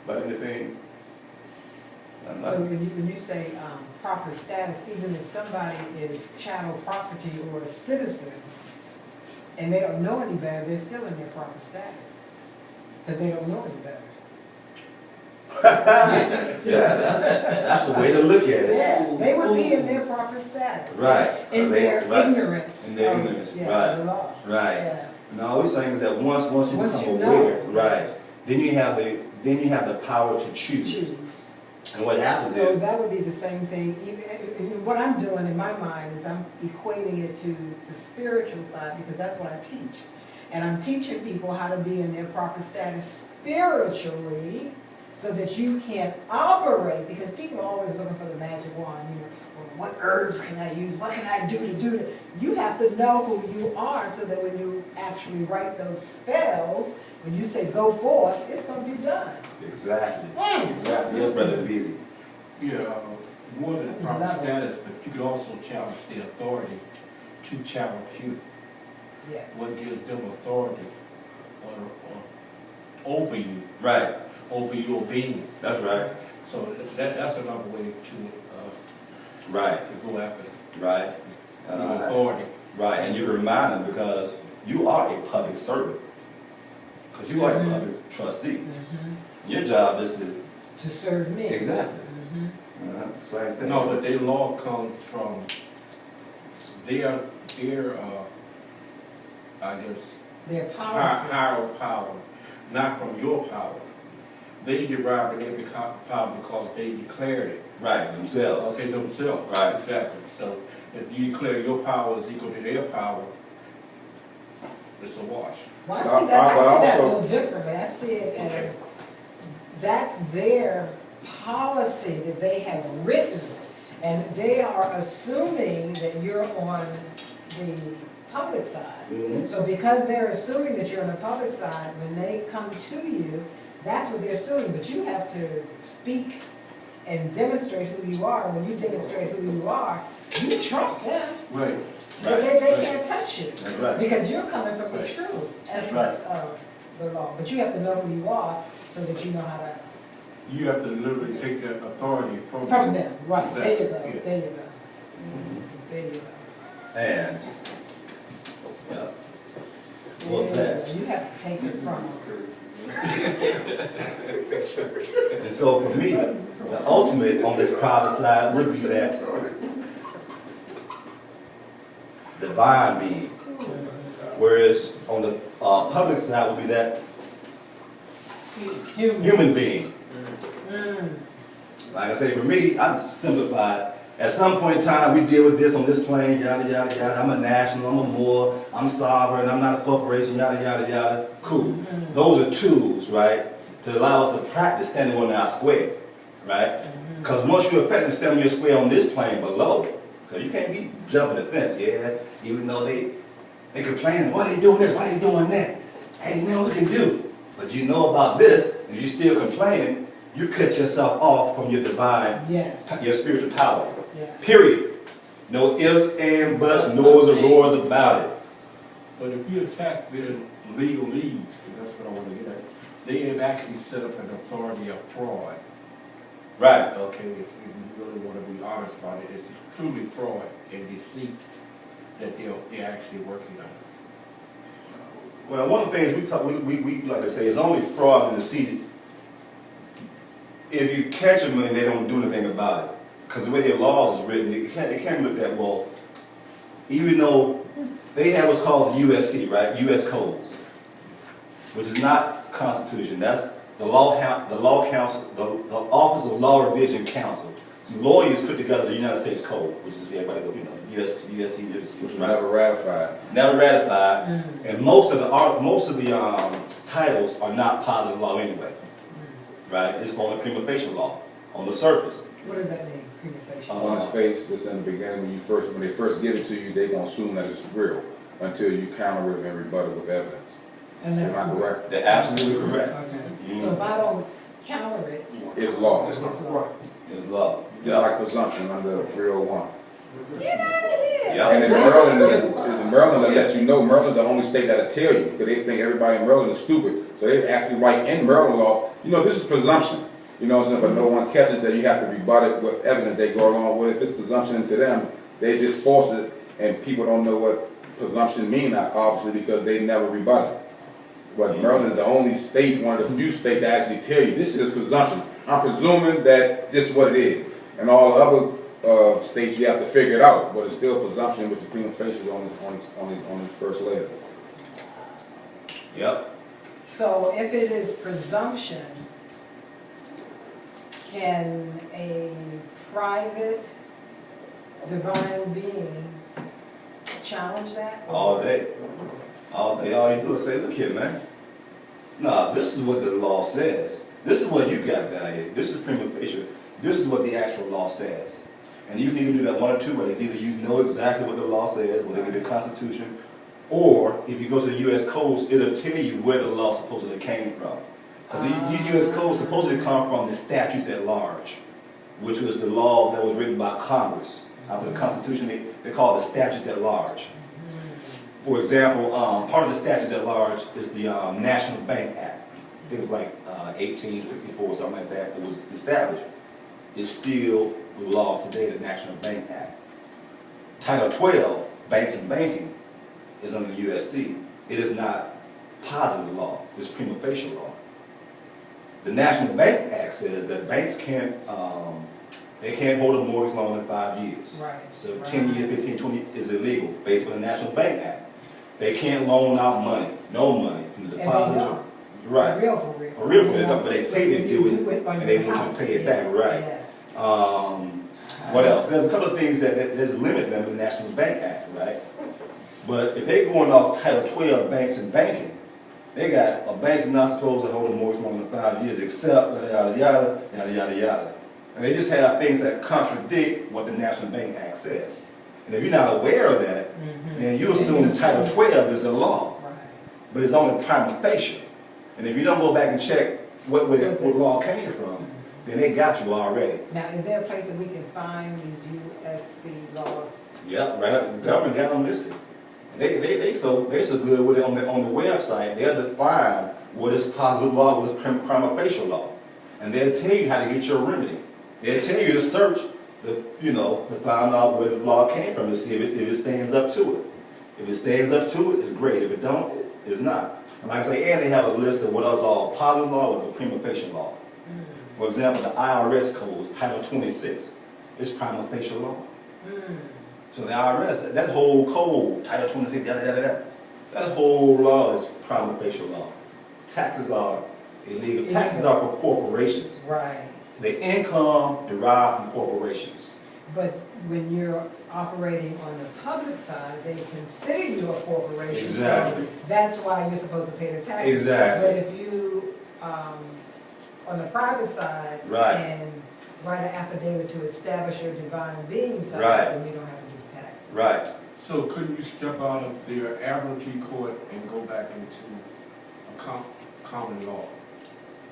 about anything? So when you say proper status, even if somebody is chattel property or a citizen, and they don't know any better, they're still in their proper status, because they don't know any better. Yeah, that's a way to look at it. Yeah, they would be in their proper status. Right. In their Right. ignorance. In their of, ignorance, yeah, right. the law. Right. Yeah. And all we're saying is that once you Once become you know. aware, right, then you have the power to choose. Choose. And what happens So is, that would be the same thing, even, what I'm doing in my mind is I'm equating it to the spiritual side, because that's what I teach. And I'm teaching people how to be in their proper status spiritually, so that you can operate, because people are always looking for the magic wand, you know, well, what herbs can I use, what can I do to do it? You have to know who you are, so that when you actually write those spells, when you say go forth, it's going to be done. exactly, exactly, yes, brother Busy. Yeah, more than proper Level. status, but you could also challenge the authority to challenge you. Yes. What gives them authority over you, Right, over your being. that's right, So that's another way to right, go after right. your authority. Right, and you remind them because you are a public servant. Because you are a public trustee. Your job is To serve me. exactly, Mhm. same thing. No, but their law comes from their I guess, Their policy. higher power, not from your power. They derive their power because they declared it. Right, themselves. Okay, themselves. Right. Exactly. So if you declare your power is equal to their power, it's a wash. Well, I see that a also- little differently. I see it as, that's their policy that they have written, and they are assuming that you're on the public side. Mhm. So because they're assuming that you're on the public side, when they come to you, that's what they're assuming, but you have to speak and demonstrate who you are. When you demonstrate who you are, you trump them. Right. They can't touch you. That's right. Because you're coming from the Right. true essence Right. of the law. But you have to know who you are so that you know how to, You have to literally take that authority from them. Right, there you go, Exactly. there you go. There you go. And, yeah. Well, There that. you go. You have to take it from them. And so for me, the ultimate on this private side would be that divine being. Whereas on the public side would be that human being. Like I say, for me, I just simplified. At some point in time, we deal with this on this plane, yada, yada, yada. I'm a national, I'm a Moore, I'm sovereign, I'm not a corporation, yada, yada, yada. Cool. Those are tools, right, to allow us to practice standing on our square, right? Because once you're effectively standing on your square on this plane below, because you can't be jumping the fence, yeah, even though they complaining, why they doing this, why they doing that? Ain't nothing we can do. But you know about this, and you're still complaining, you cut yourself off from your divine, Yes, your spiritual power. yeah. Period. No ifs, and buts, no's, or roars about it. But if you attack their legal leads, and that's what I want to get at, they have actually set up an authority of fraud. Right. Okay, if you really want to be honest about it, it's truly fraud and deceit that they're actually working on. Well, one of the things we like to say is only fraud and deceit if you catch them and they don't do anything about it. Because the way their laws is written, it can't look that well. Even though they have what's called the USC, right? U.S. codes. which is not Constitution. That's the law council, the Office of Law Revision Council. Some lawyers put together the United States Code, which is everybody, USC, Which was never ratified. never ratified, and most of the titles are not positive law anyway, right? It's only prima facie law on the surface. What does that mean, prima facie? On its face, it's in the beginning, when they first give it to you, they gonna assume that it's real until you counter it and rebut it with evidence. And that's Am I correct? They're absolutely correct. Okay, so if I don't counter it, It's law. it's It's law. It's law. like presumption under 301. Get out of here. Yeah. And in Maryland, they let you know, Maryland's the only state that'll tell you, because they think everybody in Maryland is stupid. So they actually write in Maryland law, this is presumption. You know what I'm saying? But no one catches that you have to rebut it with evidence they go along with. If it's presumption to them, they just force it, and people don't know what presumption mean, obviously, because they never rebut it. But Maryland is the only state, one of the few states that actually tell you this is presumption. I'm presuming that this is what it is. And all the other states, you have to figure it out, but it's still presumption, which is prima facie on his first layer. Yep. So if it is presumption, can a private divine being challenge that? All day. All you do is say, look here, man. Nah, this is what the law says. This is what you got down here. This is prima facie. This is what the actual law says. And you can either do that one of two ways. Either you know exactly what the law says, whether it be the Constitution, or if you go to the U.S. codes, it'll tell you where the law supposedly came from. Because these U.S. codes supposedly come from the statutes at large, which was the law that was written by Congress. After the Constitution, they call it the statutes at large. For example, part of the statutes at large is the National Bank Act. It was like 1864 or something like that. It was established. It's still the law today, the National Bank Act. Title 12, Banks and Banking, is under the USC. It is not positive law. It's prima facie law. The National Bank Act says that banks can't hold a mortgage longer than 5 years. Right. So Right. 10 years, 15, 20 is illegal based on the National Bank Act. They can't loan out money, no money from the And they depositors. don't. Right. For real. For real, but they tell you to do You it, on and they your want you house, to pay it yes, back, right? yes. What else? There's a couple of things that's limited them in the National Bank Act, right? But if they're going off Title 12, Banks and Banking, they got a bank's not supposed to hold a mortgage longer than 5 years except yada, yada, yada, yada, yada. And they just have things that contradict what the National Bank Act says. And if you're not aware of that, then you assume Title 12 is the law, Right. but it's only prima facie. And if you don't go back and check what law came from, then they got you already. Now, is there a place that we can find these USC laws? Yep, right up, the government got them listed. And they so good with it on the website. They'll define what is positive law, what is prima facie law. And they'll tell you how to get your remedy. They'll tell you to search to find out where the law came from, to see if it stands up to it. If it stands up to it, it's great. If it don't, it's not. And like I say, and they have a list of what is all positive law or the prima facie law. For example, the IRS code, Title 26, is prima facie law. So the IRS, that whole code, Title 26, that whole law is prima facie law. Taxes are illegal. Taxes are for corporations. Right. The income derived from corporations. But when you're operating on the public side, they consider you a corporation. Exactly. So that's why you're supposed to pay the taxes. Exactly. But if you, on the private side, Right. and write an affidavit to establish your divine being side, Right. then you don't have to do taxes. Right. So couldn't you step out of their admiralty court and go back into a common law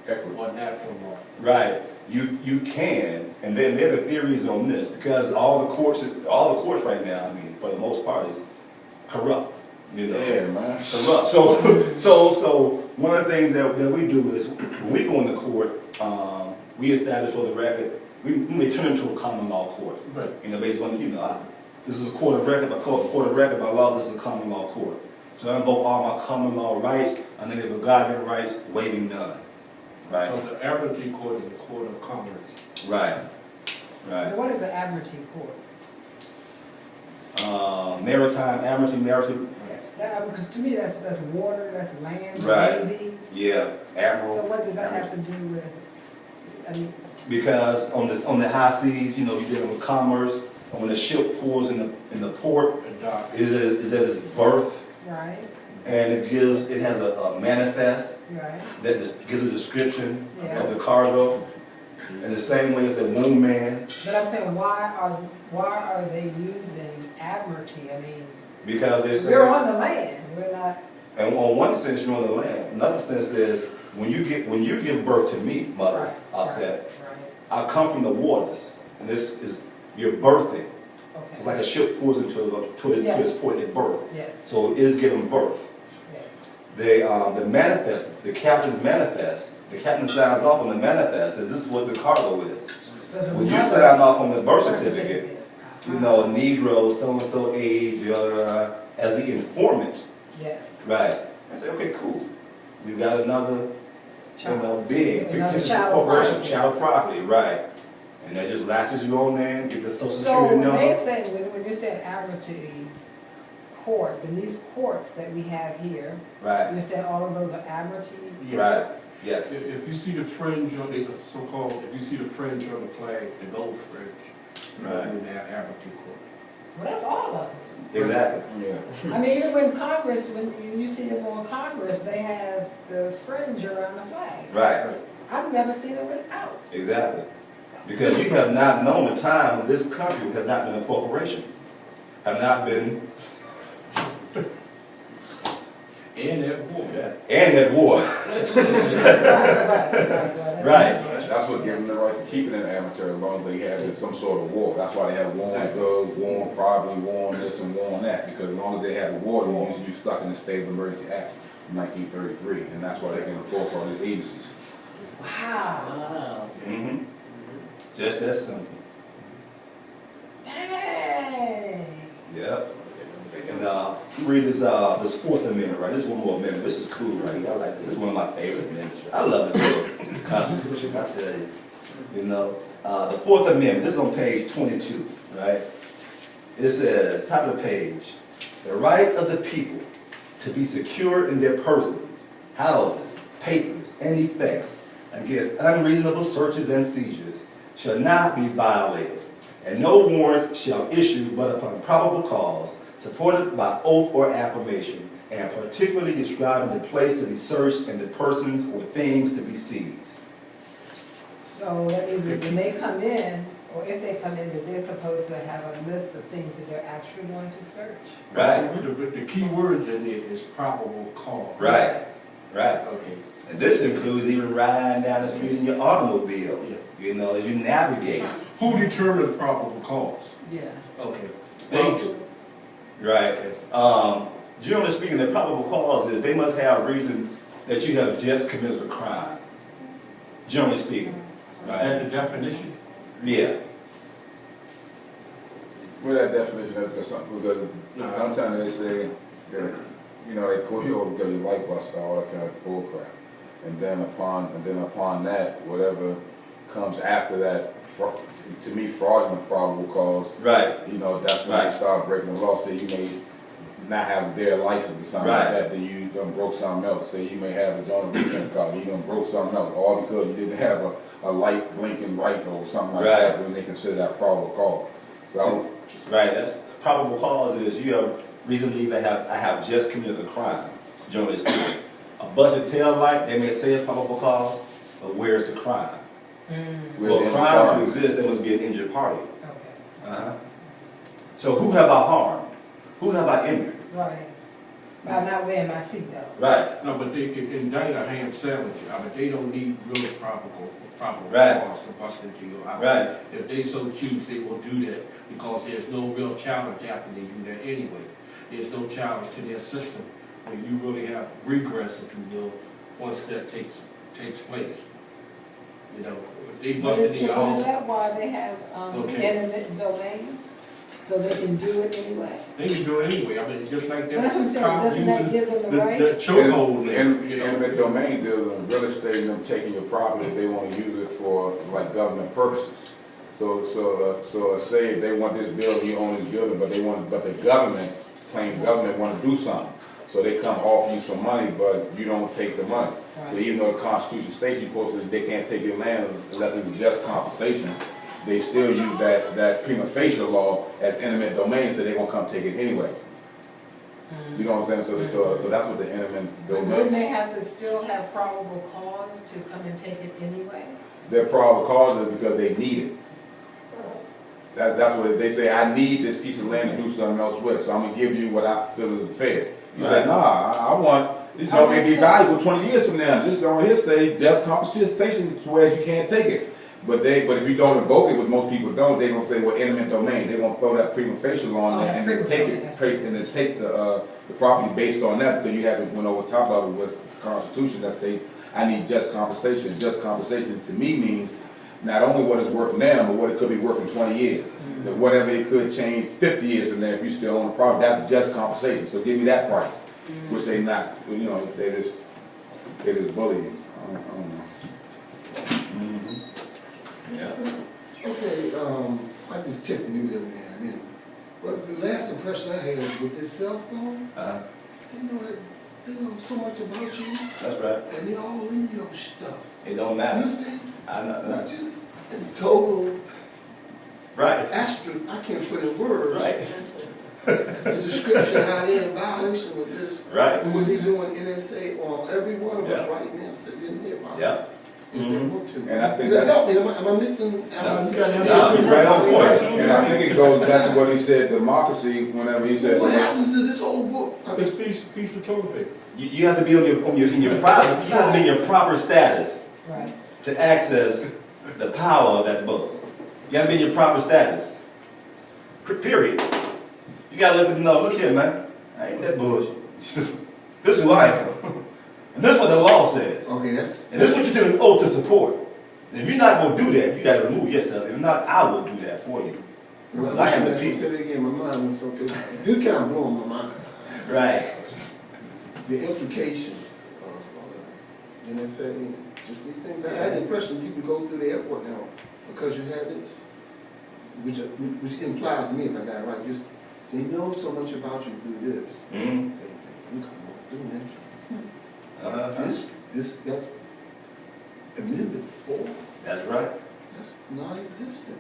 or natural law? Right. You can, and then there are theories on this, because all the courts right now, I mean, for the most part, is corrupt. Yeah, man. Corrupt. So one of the things that we do is when we go into court, we establish for the record, we may turn into a common law court. Right. Basically, this is a court of record, by law, this is a common law court. So I invoke all my common law rights, and then the begotten rights, waiving none. Right. So the admiralty court is a court of commerce. Right. Right. What is an admiralty court? Maritime, admiralty, advanced. Because to me, that's water, that's land, Right. Navy. Yeah, admiral. So what does that have to do with, I mean, Because on the high seas, you know, you're dealing with commerce, and when the ship pulls in the port, And dock. it is at its birth, right, and it has a manifest right, that gives a description Yeah. of the cargo. In the same way as the womb man, but I'm saying, why are they using admiralty? I mean, because they say, we're on the land, we're not, and on one sense you're on the land. Another sense is when you give birth to me, mother, Right, I said, right, I come from the waters, and this is you're birthing. It's okay, like a ship pulls to its port at birth. yes, So it is giving birth. yes, The manifest, the captain's manifest, the captain signs off on the manifest, says this is what the cargo is. so the When you mother- sign off on the birth birth certificate, you know, Negro, so-and-so age, as the informant, Yes, right? I say, okay, cool. We've got another, being, Another fictitious child corporation, property. child property, right? And that just latches you on there, get the social so security when number. they say, when you said admiralty court, then these courts that we have here, Right, you said all of those are admiralty right, courts? yes, If you see the fringe on the so-called, if you see the fringe on the flag, the gold fringe, Right. in that Admiralty Court. Well, that's all of them. exactly. Yeah. I mean, even when Congress, when you see them on Congress, they have the fringe around the flag. Right, I've never seen it without. exactly. Because you have not known the time when this country has not been a corporation, have not been, And at war. and at war. Right. That's what gives them the right to keep it in amateur as long as they have some sort of war. That's why they have war on drugs, war on property, war on this and war on that. Because as long as they have a war, they're usually stuck in the State of Emergency Act of 1933. And that's why they can enforce all these agencies. Wow. Wow. Mm-hmm. Just that simple. Dang. Yep. And read this Fourth Amendment, right? This is one more amendment. This is cool, right? I like this. This is one of my favorite amendments. I love this Constitution, I tell you. You know, the Fourth Amendment, this is on page 22, right? It says, top of the page, the right of the people to be secure in their persons, houses, papers, and effects against unreasonable searches and seizures shall not be violated, and no warrants shall issue but upon probable cause, supported by oath or affirmation, and particularly describing the place to be searched and the persons or things to be seized. So that means that when they come in, or if they come in, that they're supposed to have a list of things that they're actually going to search. Right, The key words in there is probable cause. right, right. Okay. And this includes even riding down the street in your automobile, Yeah. you know, as you navigate. Who determines probable cause? Yeah. Okay. Thank you. Right. Generally speaking, the probable cause is they must have reason that you have just committed a crime. Generally speaking. And the definitions? Yeah. With that definition, that's something, because sometimes they say that, you know, they pull you over because your light busted, all that kind of bull crap. And then upon that, whatever comes after that, to me, fraudulent probable cause, Right. you know, that's when Right. they start breaking the law. Say you may not have their license or something Right. like that, then you done broke something else. Say you may have a John weekend car, you done broke something else, all because you didn't have a light blinking right or something like Right. that when they consider that probable cause. So, Right. That's probable cause is you have reason to even I have just committed a crime, generally speaking. A busted tail light, they may say it's probable cause, but where's the crime? we're Well, in a the crime car. to exist, there must be an injured party. Okay. Uh-huh. So who have I harmed? Who have I injured? Right. By not wearing my seatbelt. Right. No, but they can indict a ham sandwich. I mean, they don't need really probable Right. cause to bust into your house. Right. If they so choose, they will do that because there's no real challenge after they do that anyway. There's no challenge to their system where you really have regress, if you will, once that takes place. You know, if they bust into your Is house, that why they have, Okay. eminent domain? So they can do it anyway? they can do it anyway. I mean, just like that. That's what I'm saying, cop doesn't that using give them the the right? chokehold there, And you know. eminent domain deals in real estate and them taking your property if they want to use it for like government purposes. So say if they want this building, you own this building, but the government claim government want to do something. So they come offer you some money, but you don't take the money. So even though the Constitution states you're supposed to, they can't take your land unless it's just compensation, they still use that prima facie law as eminent domain, so they won't come take it anyway. You know what I'm saying? So that's what the eminent But domain. wouldn't they have to still have probable cause to come and take it anyway? Their probable cause is because they need it. That's what they say. I need this piece of land to do something else with, so I'm gonna give you what I feel is fair. You say, nah, I want this don't may be valuable 20 years from now. Just don't here say just compensation to where you can't take it. But if you don't invoke it, which most people don't, they gonna say, well, eminent domain. They gonna throw that prima facie law on there and just take it, and then take the property based on that, because you haven't went over top of it with the Constitution that states I need just compensation. Just compensation to me means not only what it's worth now, but what it could be worth in 20 years. That whatever it could change 50 years from now if you still own the property, that's just compensation. So give me that price, which they not, you know, they just bully you. I don't know. Yeah. Okay, I just check the news every now and then. But the last impression I had with this cell phone, they know so much about you, That's right. and they all in your stuff. It don't You matter. understand? I know. Which is in total Right. I can't put in words. Right. The description how they're in violation with this. Right. And what they doing NSA on every one of us Yeah. right now sitting in here. Yeah. If they want to. And I think Does that help me? Am I mixing? No, you're right on point. And I think it goes back to what he said, democracy, whenever he said. What happens to this whole book? I This mean, piece of toilet paper. You have to be in your proper, you have to be in your proper status Right. to access the power of that book. You got to be in your proper status. Period. You got to let them know, look here, man, I ain't that bullshit. This is who I am. And this is what the law says. okay, that's. And this is what you took an oath to support. And if you're not going to do that, you got to remove yourself. If not, I will do that for you. Because I am the people. Say it again, my mind was so good. This kind of blowing my mind. Right. The implications of NSA, just these things. I had the impression you can go through the airport now because you had this, which implies to me, if I got it right, just they know so much about you through this. Mm-hmm. They come on through that. That Amendment 4, That's right. that's non-existent.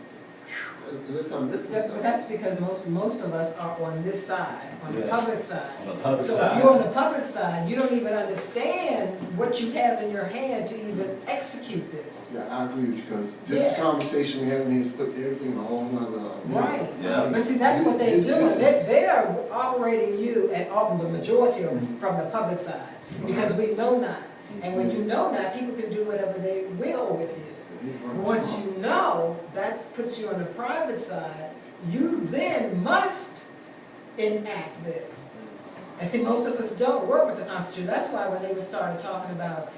Unless I'm missing But something. that's because most of us are on this side, on the Yeah. public side. On the public So if side. you're on the public side, you don't even understand what you have in your hand to even execute this. Yeah, I agree with you, because this Yeah. conversation we're having here is putting everything in a whole nother. Right. Yeah. But see, that's what they do. This is- They are operating you at the majority of us from the public side, because we know not. And when you know not, people can do whatever they will with you. But once you know, that puts you on the private side, you then must enact this. And see, most of us don't work with the Constitution. That's why when they started talking about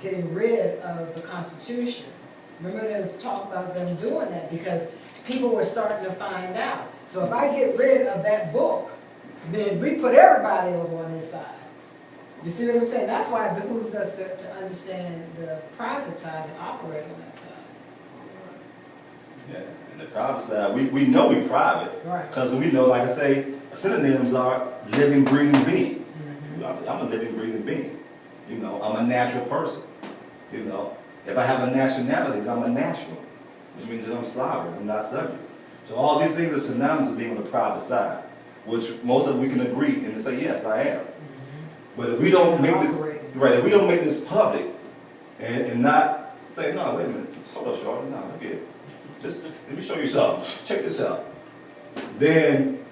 getting rid of the Constitution, remember there was talk about them doing that because people were starting to find out. So if I get rid of that book, then we put everybody over on this side. You see what I'm saying? That's why it behooves us to understand the private side and operate on that side. Yeah, and the private side, we know we're private. Right. Because we know, like I say, synonyms are living, breathing being. I'm a living, breathing being. You know, I'm a natural person. You know, if I have a nationality, I'm a national, which means that I'm sovereign, I'm not subject. So all these things are synonymous of being on the private side, which most of we can agree and say, yes, I am. But if we don't make this, right, if we don't make this public and not say, no, wait a minute, hold up, Shorty, no, look at it. Just let me show you something. Check this out. Then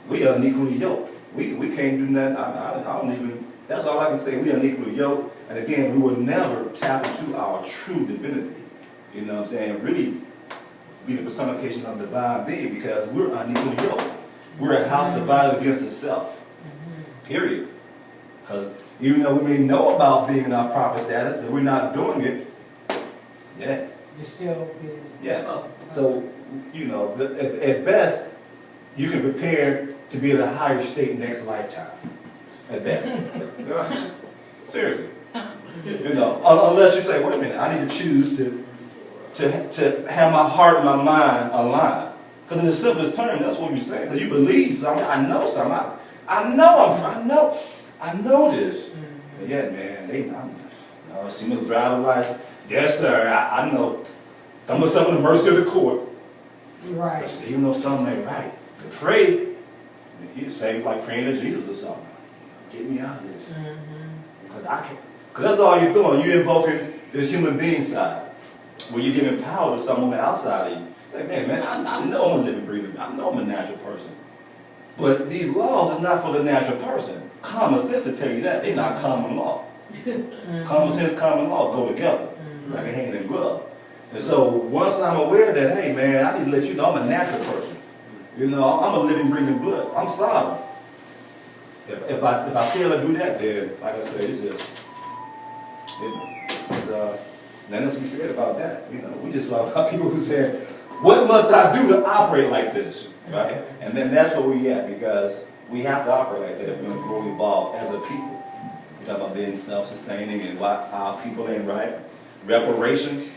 we are unequally yoked. We can't do nothing. I don't even, that's all I can say. We are unequally yoked. And again, we will never tap into our true divinity. You know what I'm saying? Really be the personification of the divine being because we're unequally yoked. We're a house divided against itself. Period. Because even though we may know about being in our proper status, but we're not doing it, yeah. You're still being. Yeah. So, you know, at best, you can prepare to be at a higher state next lifetime. At best. Seriously. You know, unless you say, wait a minute, I need to choose to have my heart and my mind aligned. Because in the simplest term, that's what you're saying. Because you believe something. I know something. I know this. But yet, man, see me driving like, yes, sir, I know. Throw myself in the mercy of the court. Right. But even though something ain't right, to pray, you say like praying to Jesus or something. Get me out of this. Because I can't. Because that's all you're doing. You're invoking this human being side. Where you're giving power to someone outside of you. Like, man, I know I'm a living, breathing. I know I'm a natural person. But these laws is not for the natural person. Common sense will tell you that. They're not common law. Common sense, common law go together. Like a hand in glove. And so once I'm aware that, hey, man, I need to let you know I'm a natural person. You know, I'm a living, breathing blood. I'm sovereign. If I fail to do that, then, like I said, it's just, nothing to be said about that. You know, we just about people who say, what must I do to operate like this, right? And then that's where we at, because we have to operate like that if we're going to grow and evolve as a people. We talk about being self-sustaining and why our people ain't right. Reparations,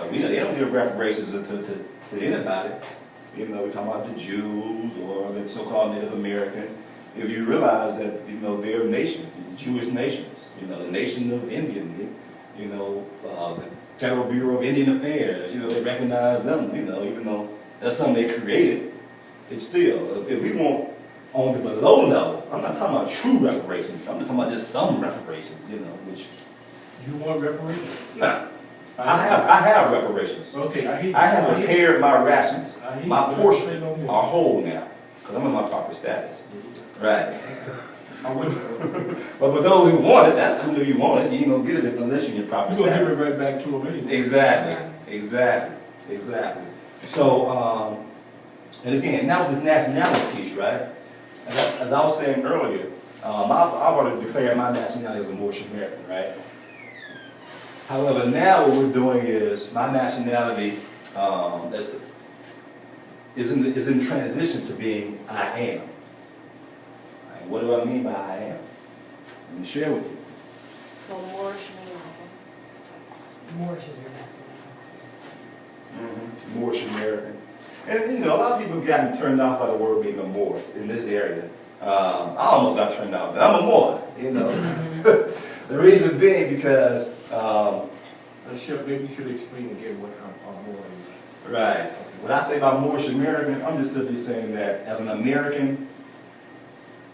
they don't give reparations to anybody. You know, we're talking about the Jews or the so-called Native Americans. If you realize that, you know, they're nations, Jewish nations, you know, the nation of Indian, you know, the Federal Bureau of Indian Affairs, you know, they recognize them, you know, even though that's something they created, it's still, if we want on the below level, I'm not talking about true reparations, I'm just talking about just some reparations, you know, which... You want reparations? Nah, I have reparations. Okay, I have repaired my rations. My portion no more. are whole now, because I'm in my proper status. Right. But for those who want it, that's cool if you want it. You ain't gonna get it unless you're in your proper You're status. gonna give it right back to them anyway. Exactly. So, and again, now with this nationality piece, right? As I was saying earlier, I've already declared my nationality as a Moorish American, right? However, now what we're doing is my nationality is in transition to being I am. Right? What do I mean by I am? Let me share with you. So Moorish Moorish is your nationality. Moorish American. And you know, a lot of people have gotten turned off by the word being a Moor in this area. I almost got turned off, but I'm a Moor, you know. The reason being because Maybe you should explain again what a Moor is. right. When I say about Moorish American, I'm just simply saying that as an American,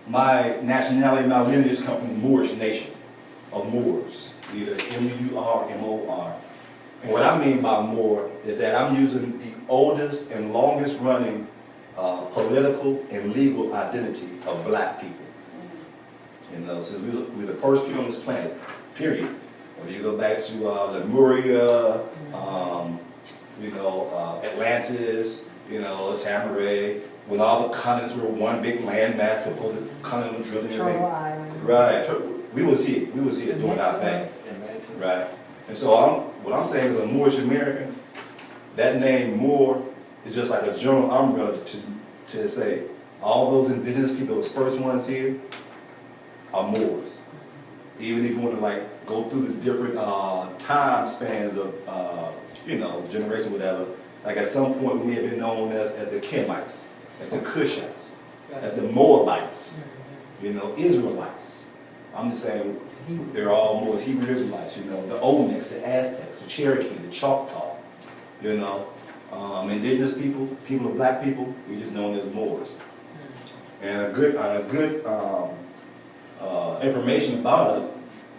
my nationality, my lineage come from the Moorish nation of Moors, either M-U-R, M-O-R. And what I mean by Moor is that I'm using the oldest and longest running political and legal identity of black people. You know, since we're the first people on this planet, period. When you go back to Lemuria, you know, Atlantis, you know, Tamaray, when all the continents were one big landmass before the continent was driven. Turtle Island. Right. We will see it doing our thing. Right. And so what I'm saying is a Moorish American, that name Moor is just like a general umbrella to say all those indigenous people, those first ones here, are Moors. Even if you want to like go through the different time spans of you know, generation, whatever, like at some point we may have been known as the Kemites, as the Cushites, as the Moabites, you know, Israelites. I'm just saying they're all Moors, Hebrew Israelites, you know, the Olmecs, the Aztecs, the Cherokee, the Choctaw, you know, indigenous people, people of black people, we're just known as Moors. And a good information about us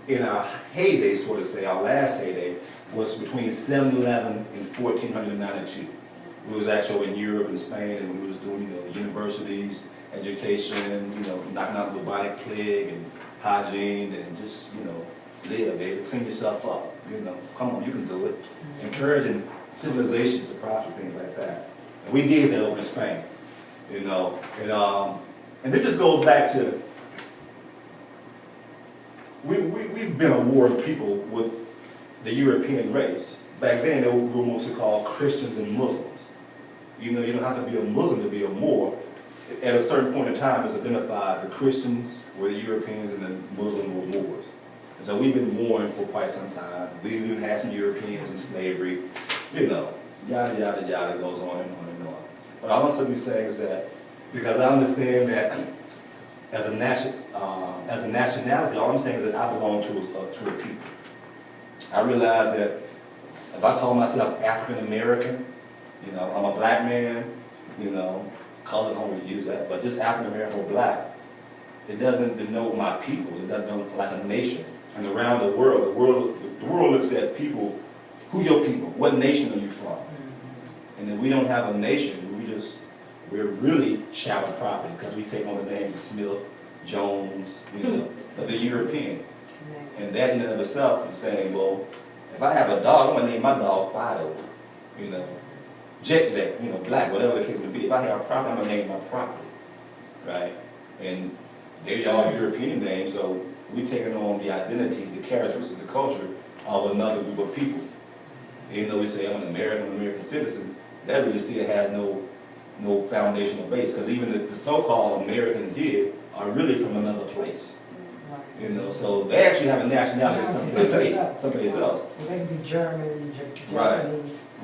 in our heyday, so to say, our last heyday, was between 711 and 1492. We was actually in Europe and Spain, and we was doing, you know, universities, education, you know, knocking out the bubonic plague and hygiene, and just, you know, live, baby, clean yourself up. You know, come on, you can do it. Encouraging civilizations to prosper, things like that. And we did that over in Spain, you know, and it just goes back to we've been a war of people with the European race. Back then, they were mostly called Christians and Muslims. You know, you don't have to be a Muslim to be a Moor. At a certain point in time, it's identified the Christians were the Europeans and the Muslims were Moors. And so we've been warring for quite some time. We've even had some Europeans in slavery, you know, yada, yada, yada, goes on and on and on. What I'm simply saying is that, because I understand that as a nationality, all I'm saying is that I belong to a people. I realize that if I call myself African American, you know, I'm a black man, you know, color, I don't really use that, but just African American or black, it doesn't denote my people. It doesn't denote like a nation. And around the world looks at people. Who your people? What nation are you from? And if we don't have a nation, we're really chattel property because we take on the names Smith, Jones, you know, of the European. And that in and of itself is saying, well, if I have a dog, I'm gonna name my dog Fido, you know, Jet Black, you know, Black, whatever the case may be. If I have a property, I'm gonna name my property, right? And they're all European names, so we're taking on the identity, the characteristics, the culture of another group of people. Even though we say I'm an American citizen, that really still has no foundational base, because even the so-called Americans here are really from another place. You know, so they actually have a nationality someplace else. So they can be German, Right. Japanese.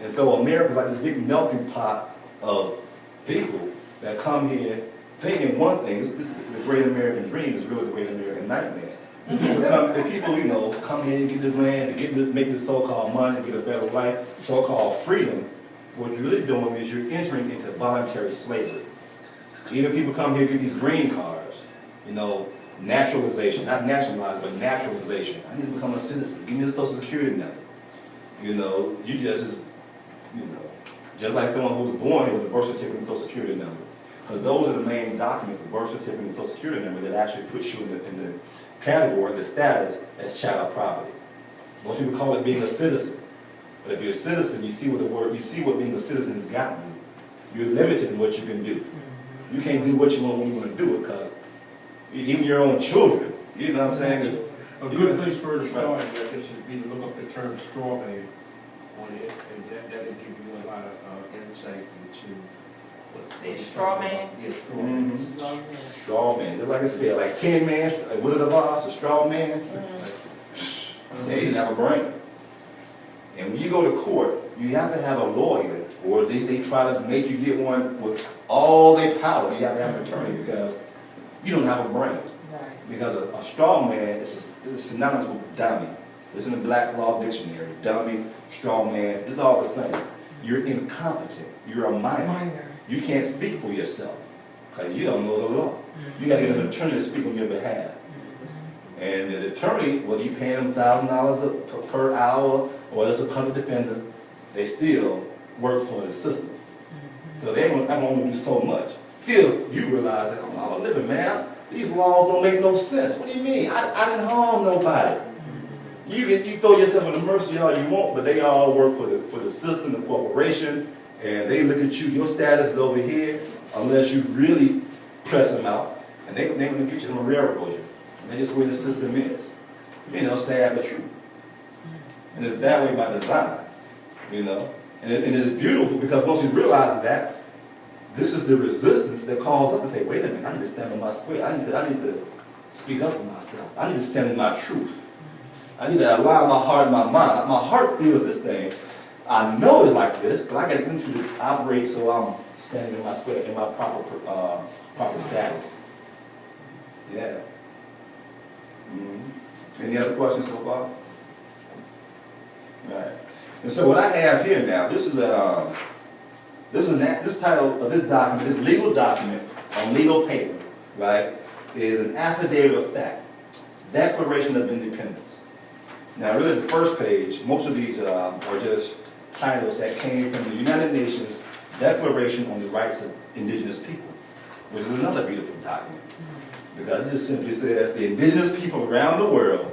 And so America's like this big melting pot of people that come here thinking one thing. The great American dream is really the great American nightmare. The people, you know, come here and get this land, to make this so-called money, get a better life, so-called freedom. What you're really doing is you're entering into voluntary slavery. Even people come here and get these green cards, you know, naturalization, not nationalized, but naturalization. I need to become a citizen. Give me a social security number. You know, you just like someone who's born here with a birth certificate and social security number. Because those are the main documents, the birth certificate and social security number, that actually puts you in the category, the status as chattel property. Most people call it being a citizen. But if you're a citizen, you see what being a citizen has gotten you. You're limited in what you can do. You can't do what you want when you want to do it, because even your own children, you know what I'm saying? A good place for her to start, I guess, would be to look up the term straw man on it, and that will give you a lot of insight into what. Straw man? Yeah, straw man. Straw man, just like I said, like Tin Man, like Wizard of Oz, a straw man. They didn't have a brain. And when you go to court, you have to have a lawyer, or at least they try to make you get one with all their power. You have to have an attorney because you don't have a brain. Right. Because a straw man is synonymous with dummy. It's in the Black's Law Dictionary. Dummy, straw man, it's all the same. You're incompetent. You're a minor. You can't speak for yourself because you don't know the law. You got to get an attorney to speak on your behalf. And the attorney, whether you pay them $1,000 per hour or as a public defender, they still work for the system. So they don't only do so much. If you realize that, I'm a living man, these laws don't make no sense. What do you mean? I didn't harm nobody. You throw yourself in the mercy all you want, but they all work for the system, the corporation, and they look at you. Your status is over here, unless you really press them out, and they're going to get you on a railroad you. And that's just the way the system is. You know, sad but true. And it's that way by design, you know. And it's beautiful because once you realize that, this is the resistance that calls us to say, wait a minute, I need to stand on my square. I need to speak up for myself. I need to stand in my truth. I need to allow my heart and my mind. My heart feels this thing. I know it's like this, but I got to get into it, operate so I'm standing in my square, in my proper status. Yeah. Any other questions so far? All right. And so what I have here now, this title of this document, this legal document on legal paper, right, is an affidavit of fact, Declaration of Independence. Now, really, the first page, most of these are just titles that came from the United Nations Declaration on the Rights of Indigenous People, which is another beautiful document. Because it just simply says the indigenous people around the world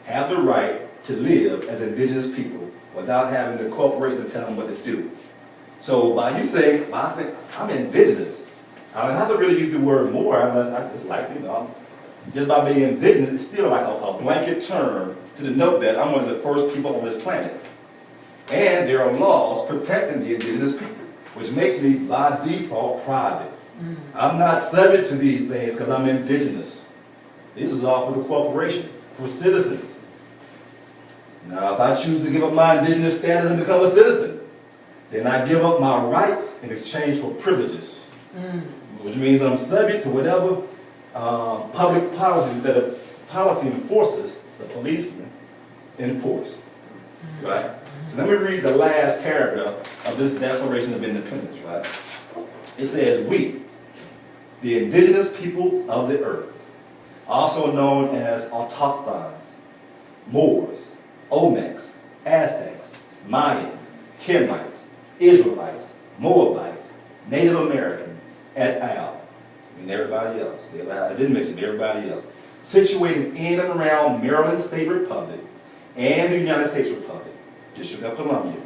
have the right to live as indigenous people without having the corporation tell them what to do. So by you saying, I'm indigenous, I don't have to really use the word more unless I just like, you know, just by being indigenous, it's still like a blanket term to denote that I'm one of the first people on this planet. And there are laws protecting the indigenous people, which makes me by default private. I'm not subject to these things because I'm indigenous. This is all for the corporation, for citizens. Now, if I choose to give up my indigenous status and become a citizen, then I give up my rights in exchange for privileges, which means I'm subject to whatever public policy that the policy enforcers, the policemen, enforce. Right? So let me read the last paragraph of this Declaration of Independence, right? It says, we, the indigenous peoples of the earth, also known as autochthons, Moors, Olmecs, Aztecs, Mayans, Kemites, Israelites, Moabites, Native Americans, et al., and everybody else. I didn't mention everybody else. Situated in and around Maryland State Republic and the United States Republic, District of Columbia,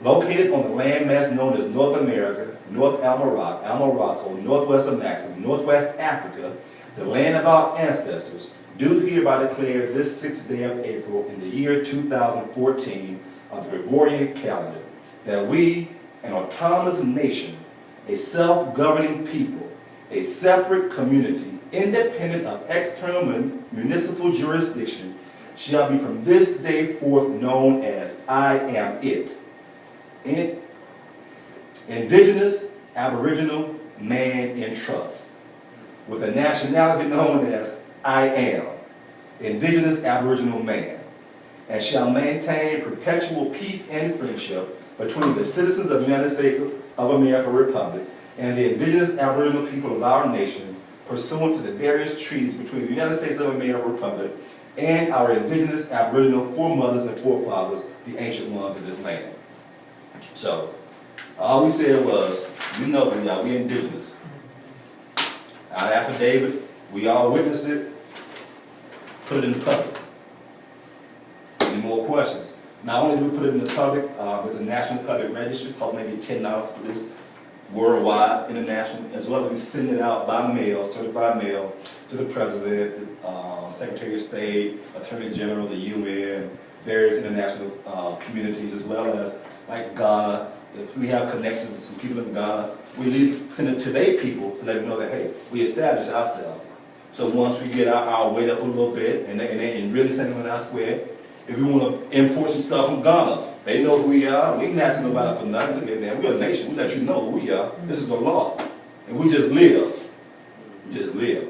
located on the landmass known as North America, North Morocco, Northwest of Maxim, Northwest Africa, the land of our ancestors, do hereby declare this 6th day of April in the year 2014 of the Gregorian calendar, that we, an autonomous nation, a self-governing people, a separate community, independent of external municipal jurisdiction, shall be from this day forth known as I am it. Indigenous, Aboriginal, man in trust, with a nationality known as I am, indigenous Aboriginal man, and shall maintain perpetual peace and friendship between the citizens of the United States of America Republic and the indigenous Aboriginal people of our nation, pursuant to the various treaties between the United States of America Republic and our indigenous Aboriginal foremothers and forefathers, the ancient ones of this land. So, all we said was, you know who we are, we indigenous. Our affidavit, we all witness it, put it in the public. Any more questions? Not only do we put it in the public, there's a national public registry, costs maybe $10 for this, worldwide, international, as well as we send it out by mail, certified mail, to the President, the Secretary of State, Attorney General, the UN, various international communities, as well as like Ghana. If we have connections with some people in Ghana, we at least send it to their people to let them know that, hey, we established ourselves. So once we get our weight up a little bit and really standing on our square, if we want to import some stuff from Ghana, they know who we are. We ain't asking nobody for nothing. Look at that. We're a nation. We let you know who we are. This is the law. And we just live. We just live.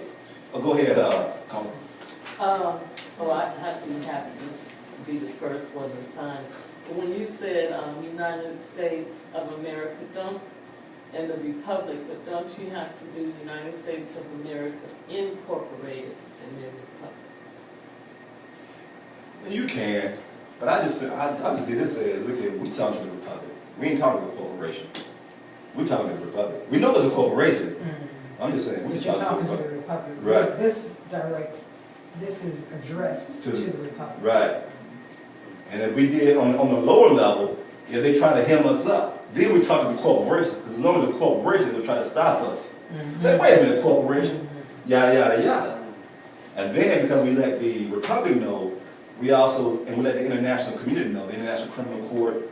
Oh, go ahead, Colin. I have to be the first one to sign. When you said United States of America, and the Republic, but don't you have to do United States of America Incorporated and then Republic? You can, but I just did this. Look at, we talking to the Republic. We ain't talking to the corporation. We talking to the Republic. We know there's a corporation. I'm just saying, we just talking to the Republic. Right. This is addressed to the Republic. Right. And if we did on the lower level, if they try to hem us up, then we talk to the corporation, because it's only the corporation that will try to stop us. Say, wait a minute, corporation, yada, yada, yada. And then because we let the Republic know, we also, and we let the international community know, the International Criminal Court,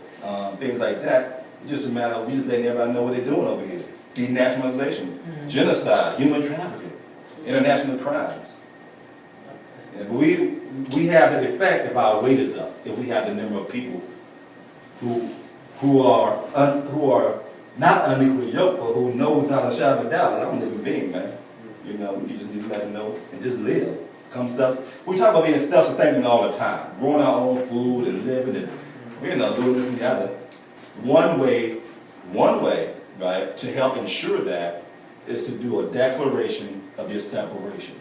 things like that, it's just a matter of we just letting everybody know what they're doing over here. Denationalization, genocide, human trafficking, international crimes. And we have that effect if our weight is up, if we have the number of people who are not unequally yoked, but who know without a shadow of a doubt that I'm a living being, man. You know, you just need to let them know and just live. We talk about being self-sustaining all the time, growing our own food and living, and we're not doing this and the other. One way, right, to help ensure that is to do a declaration of your separation.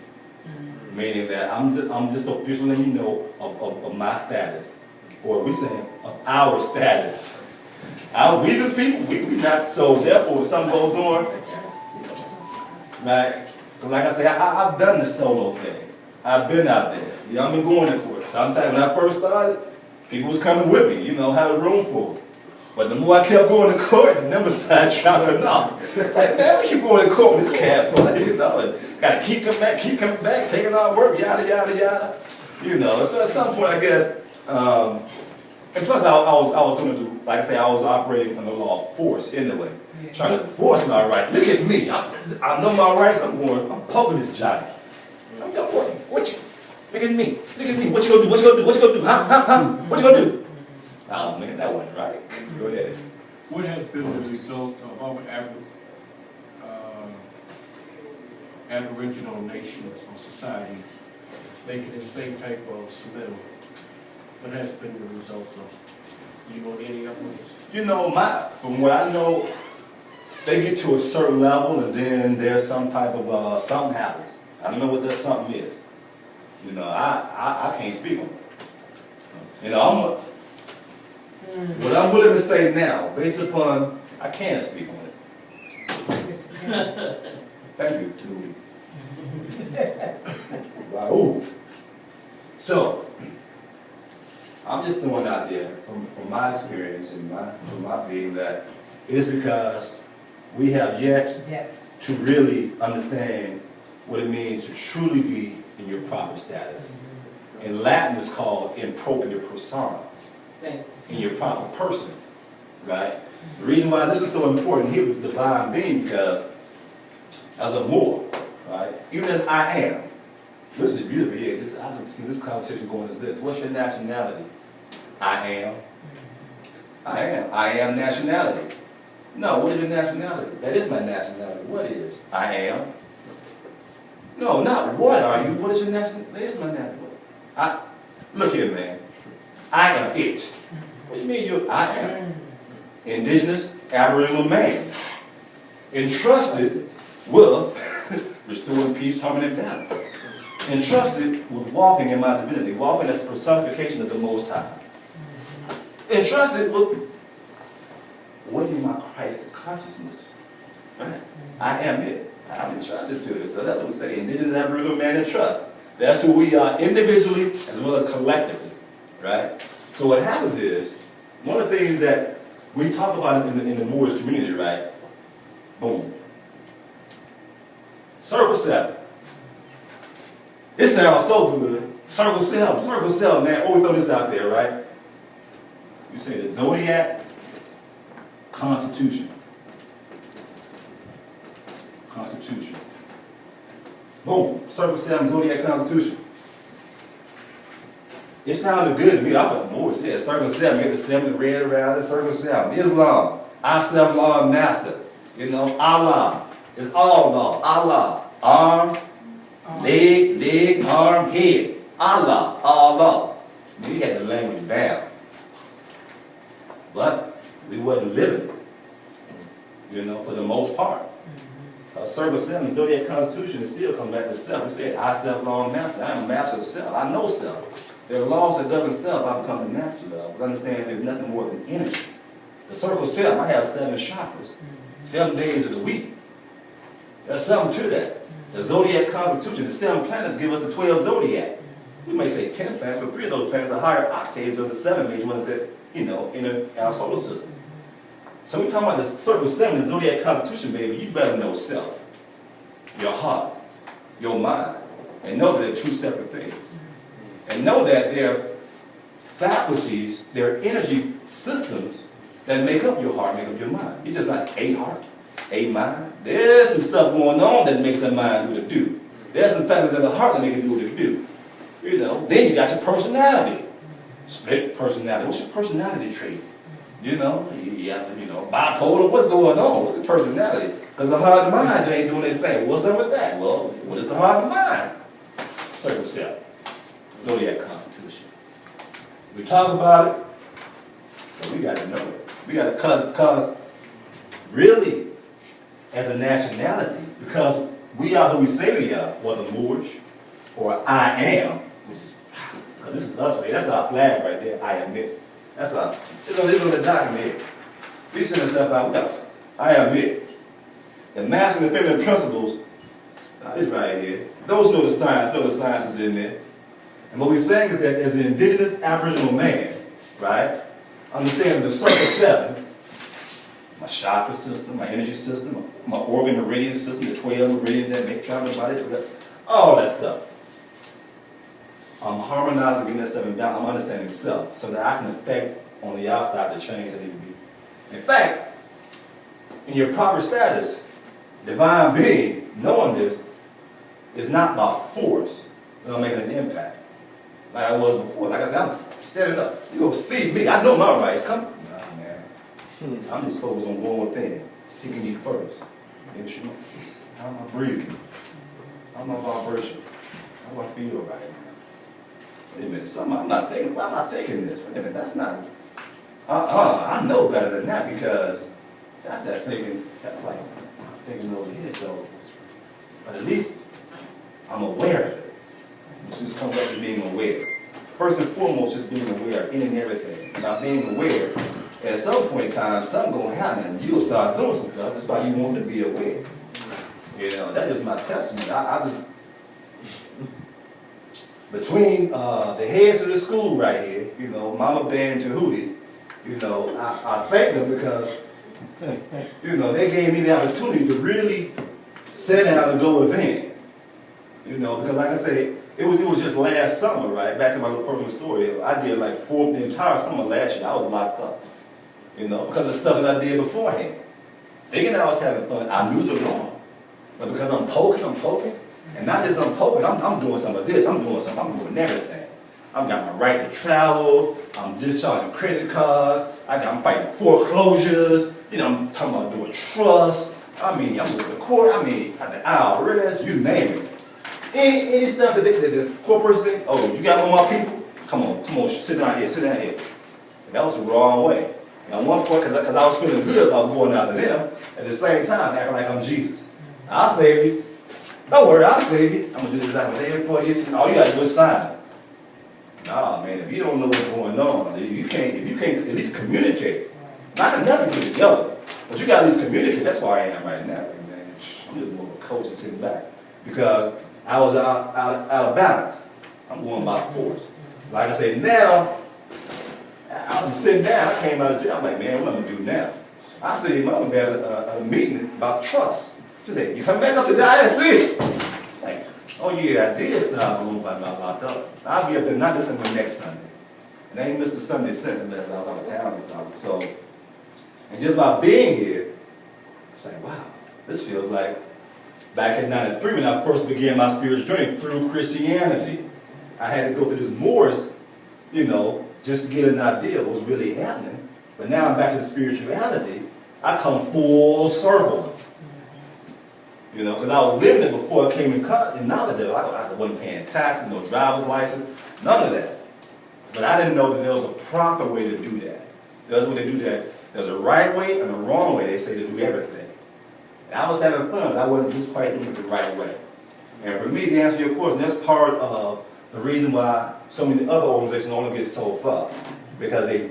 Meaning that I'm just officially letting you know of my status, or we saying of our status. We this people, we not, so therefore if something goes on, right? Like I say, I've done the solo thing. I've been out there. You know, I've been going to court. Sometimes when I first started, people was coming with me, you know, had a room for it. But the more I kept going to court, the numbers started dropping off. Like, man, we keep going to court with this cat, you know, and gotta keep coming back, taking our work, yada, yada, yada. You know, so at some point, I guess, and plus I was going to do, like I say, I was operating under law of force anyway, trying to force my rights. Look at me, I know my rights, I'm poking this giant. Look at me, what you gonna do, what you gonna do, huh? What you gonna do? Oh man, that wasn't right. Go ahead. What has been the result of our Aboriginal nations or societies making the same type of submittal. What has been the results of, you know, any of them? You know, from what I know, they get to a certain level and then there's some type of, something happens. I don't know what that something is. You know, I can't speak on it. You know, what I'm willing to say now, based upon, I can't speak on it. Thank you, Tui. Wow. So, I'm just throwing out there from my experience and from my being that it is because we have yet to really understand what it means to truly be in your proper status. In Latin, it's called in propria persona, in your proper person, right? The reason why this is so important here with the divine being, because as a Moor, right, even as I am, this is beautiful here, I just see this conversation going as this. What's your nationality? I am. I am nationality. No, what is your nationality? That is my nationality. What is? I am. No, not what are you. What is your nationality? That is my nationality. Look here, man. I am it. What do you mean I am? Indigenous Aboriginal man. Entrusted with restoring peace, harmony, and balance. Entrusted with walking in my divinity. Walking as a personification of the Most High. Entrusted with waking my Christ consciousness. Right? I am it. I'm entrusted to it. So that's what we say. Indigenous Aboriginal man and trust. That's who we are individually as well as collectively. Right? So what happens is, one of the things that we talk about in the Moorish community, right? Boom. Circle 7. It sounds so good. Circle 7, man. Oh, we throw this out there, right? You say the Zodiac Constitution. Constitution. Boom. Circle 7, Zodiac Constitution. It sounded good to me. I thought more. It said Circle 7, get the 7 red around it. Circle 7. Islam. I self law master. You know, Allah. It's all law. Allah. Arm, leg, arm, head. Allah. All law. You had the language down. But we wasn't living it. You know, for the most part. Circle 7, Zodiac Constitution, it still comes back to self. It said, I self-law master. I am a master of self. I know self. There are laws that govern self. I become the master of. But understand there's nothing more than energy. The circle 7, I have 7 chakras. 7 days of the week. There's something to that. The Zodiac Constitution, the 7 planets give us the 12 Zodiac. We may say 10 planets, but 3 of those planets are higher octaves of the 7 major ones that, you know, in our solar system. So we're talking about the Circle 7, the Zodiac Constitution, baby. You better know self, your heart, your mind, and know that they're 2 separate things. And know that there are faculties, there are energy systems that make up your heart, make up your mind. It's just like a heart, a mind. There's some stuff going on that makes the mind do what it do. There's some factors in the heart that make it do what it do. You know, then you got your personality. Split personality. What's your personality trait? You know, bipolar, what's going on? What's the personality? Because the heart and mind ain't doing anything. What's up with that? Well, what is the heart and mind? Circle 7. Zodiac Constitution. We talk about it, but we got to know it. We got to, cause really, as a nationality, because we are who we say we are, whether Moorish or I am, which is, because this is us, right? That's our flag right there, I admit. That's our, it's on the document here. We send stuff out, we got, I admit. The masculine and feminine principles, it's right here. Those know the science is in there. And what we're saying is that as an indigenous Aboriginal man, right, understanding the Circle 7, my chakra system, my energy system, my organ meridian system, the 12 meridians that make travel the body, all that stuff. I'm harmonizing, getting that stuff in balance. I'm understanding self so that I can affect on the outside the change that need to be. In fact, in your proper status, divine being, knowing this, is not by force that I'm making an impact. Like I was before. Like I said, I'm standing up. You gonna see me. I know my rights. Come. Nah, man. I'm just focused on going within, seeking you first. Make sure, how am I breathing? How am I vibration? How do I feel right now? Wait a minute, something I'm not thinking, why am I thinking this? Wait a minute, that's not, I know better than that because that's that thinking, that's like, I'm thinking over here, so, but at least I'm aware of it. It just comes back to being aware. First and foremost, just being aware of any and everything. And by being aware, at some point in time, something gonna happen, and you'll start doing some stuff. That's why you want to be aware. You know, that is my testament. I just, between the heads of the school right here, you know, Mama Bear and Tahuti, you know, I thank them because, you know, they gave me the opportunity to really set out and go within. You know, because like I say, it was just last summer, right? Back to my little personal story. I did like the entire summer last year. I was locked up, you know, because of stuff that I did beforehand. Thinking I was having fun, I knew the norm. But because I'm poking, and not just I'm poking, I'm doing some of this, I'm doing everything. I've got my right to travel, I'm discharging credit cards, I'm fighting foreclosures, you know, I'm talking about doing trusts, I mean, I'm going to court, I mean, the IRS, you name it. Any stuff that the corporates say, oh, you got one more people? Come on, sit down here. And that was the wrong way. And at one point, because I was feeling good about going after them, at the same time, acting like I'm Jesus. I'll save you. Don't worry, I'll save you. I'm going to do this exactly for you. All you got to do is sign it. Nah, man, if you don't know what's going on, if you can't at least communicate. I can never get together, but you got to at least communicate. That's where I am right now. Man, I'm just more of a coach and sitting back. Because I was out of balance. I'm going by force. Like I said, now, I was sitting down, I came out of jail, I'm like, man, what am I going to do now? I said, Mama, we had a meeting about trust. She said, you come back up to the ISC? Like, oh yeah, I did start a room if I got locked up. I'll be up there not this Sunday, next Sunday. And I ain't missed a Sunday since unless I was out of town or something. So, and just by being here, it's like, wow, this feels like back in '93 when I first began my spiritual journey through Christianity. I had to go through this Morris, you know, just to get an idea of what was really happening. But now I'm back to the spirituality. I come full circle. You know, because I was living it before I came in knowledge of it. I wasn't paying taxes, no driver's license, none of that. But I didn't know that there was a proper way to do that. There's a way to do that. There's a right way and a wrong way, they say, to do everything. And I was having fun, but I wasn't just quite doing it the right way. And for me, to answer your question, that's part of the reason why so many other organizations only get so far. Because they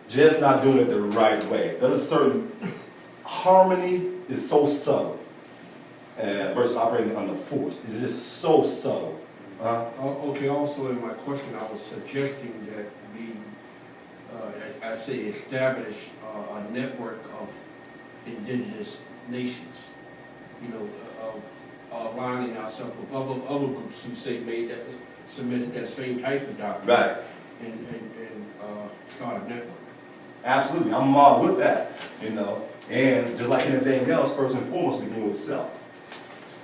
just not doing it the right way. There's a certain harmony is so subtle. Versus operating under force. It's just so subtle. Okay, also in my question, I was suggesting that we, I say, establish a network of indigenous nations, you know, aligning ourselves with other groups who say submitted that same type of document. Right. And start a network. Absolutely, I'm all with that, you know. And just like anything else, first and foremost, begin with self.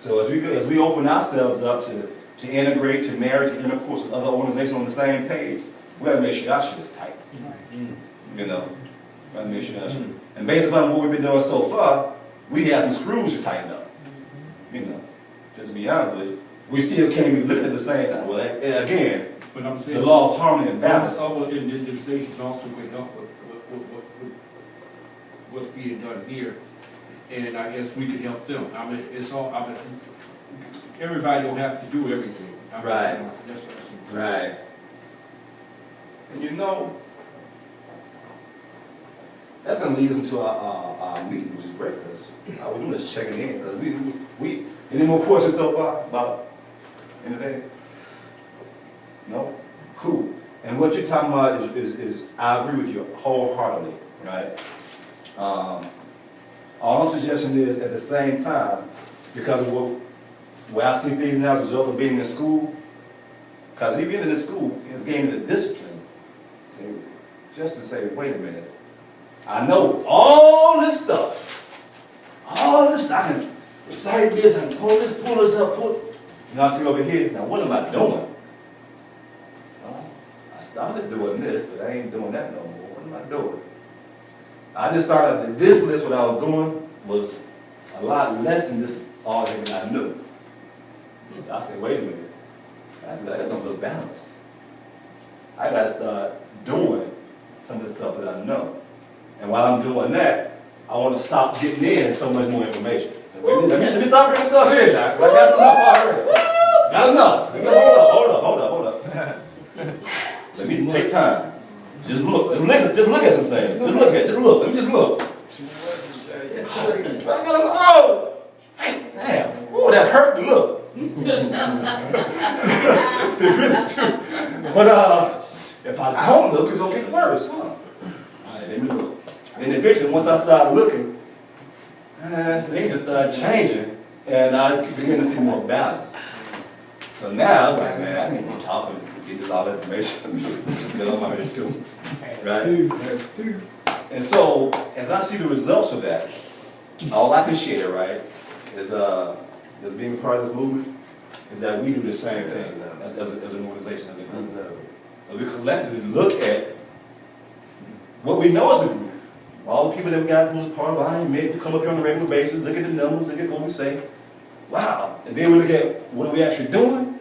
So as we open ourselves up to integrate, to marry, to intercourse with other organizations on the same page, we got to make sure our shit is tight. You know, got to make sure our shit. And based upon what we've been doing so far, we have some screws to tighten up. You know, just to be honest with you, we still can't be looking at the same time. Well, again, but I'm saying the law of harmony and balance. Other indigenous nations also will help with what's being done here. And I guess we could help them. I mean, everybody don't have to do everything. Right. That's what I see. Right. And you know, that's going to lead us into our meeting, which is great, because all we're doing is checking in. Because we any more questions so far about anything? No? Cool. And what you're talking about is I agree with you wholeheartedly, right? All I'm suggesting is at the same time, because of where I see things now as a result of being in school, because even in the school, it's gaining the discipline. See, just to say, wait a minute, I know all this stuff. All this, I can recite this, I can pull this up, and I feel over here, now what am I doing? I started doing this, but I ain't doing that no more. What am I doing? I just found out that this list, what I was doing, was a lot less than this all that I knew. So I said, wait a minute, that don't look balanced. I gotta start doing some of the stuff that I know. And while I'm doing that, I want to stop getting in so much more information. Let me stop bringing stuff in now. I got enough already. Got enough. Hold up. Let me take time. Just look at some things. Just look. Let me just look. I gotta, oh, damn. Oh, that hurt to look. But if I don't look, it's gonna get worse. Huh? All right, let me look. And eventually, once I started looking, things just started changing, and I began to see more balance. So now I was like, man, I need to be talking to get this all the information that I'm already doing. Right? And so, as I see the results of that, all I can share, right, is being part of this movement, is that we do the same thing as an organization, as a group. We collectively look at what we know as a group. All the people that we got who's part of our we come up here on a regular basis, look at the numbers, look at what we say. Wow. And then we look at what are we actually doing.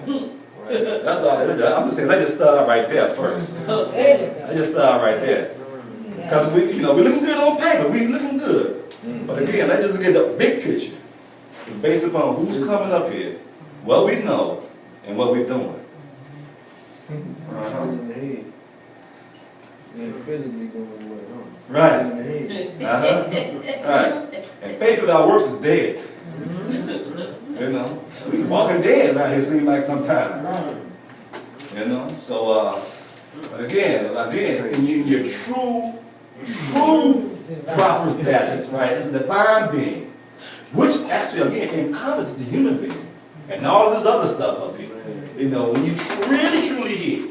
Right. That's all. I'm just saying, let's just start right there first. Let's just start right there. Because we're looking good on paper, we're looking good. But again, let's just look at the big picture. Based upon who's coming up here, what we know, and what we're doing. In the head. And physically going away, huh? Right. In the head. Right. And faith without works is dead. You know? We walking dead around here seems like sometimes. You know? So again, in your true proper status, right? It's a divine being, which actually again encompasses the human being and all of this other stuff up here. You know, when you truly hear,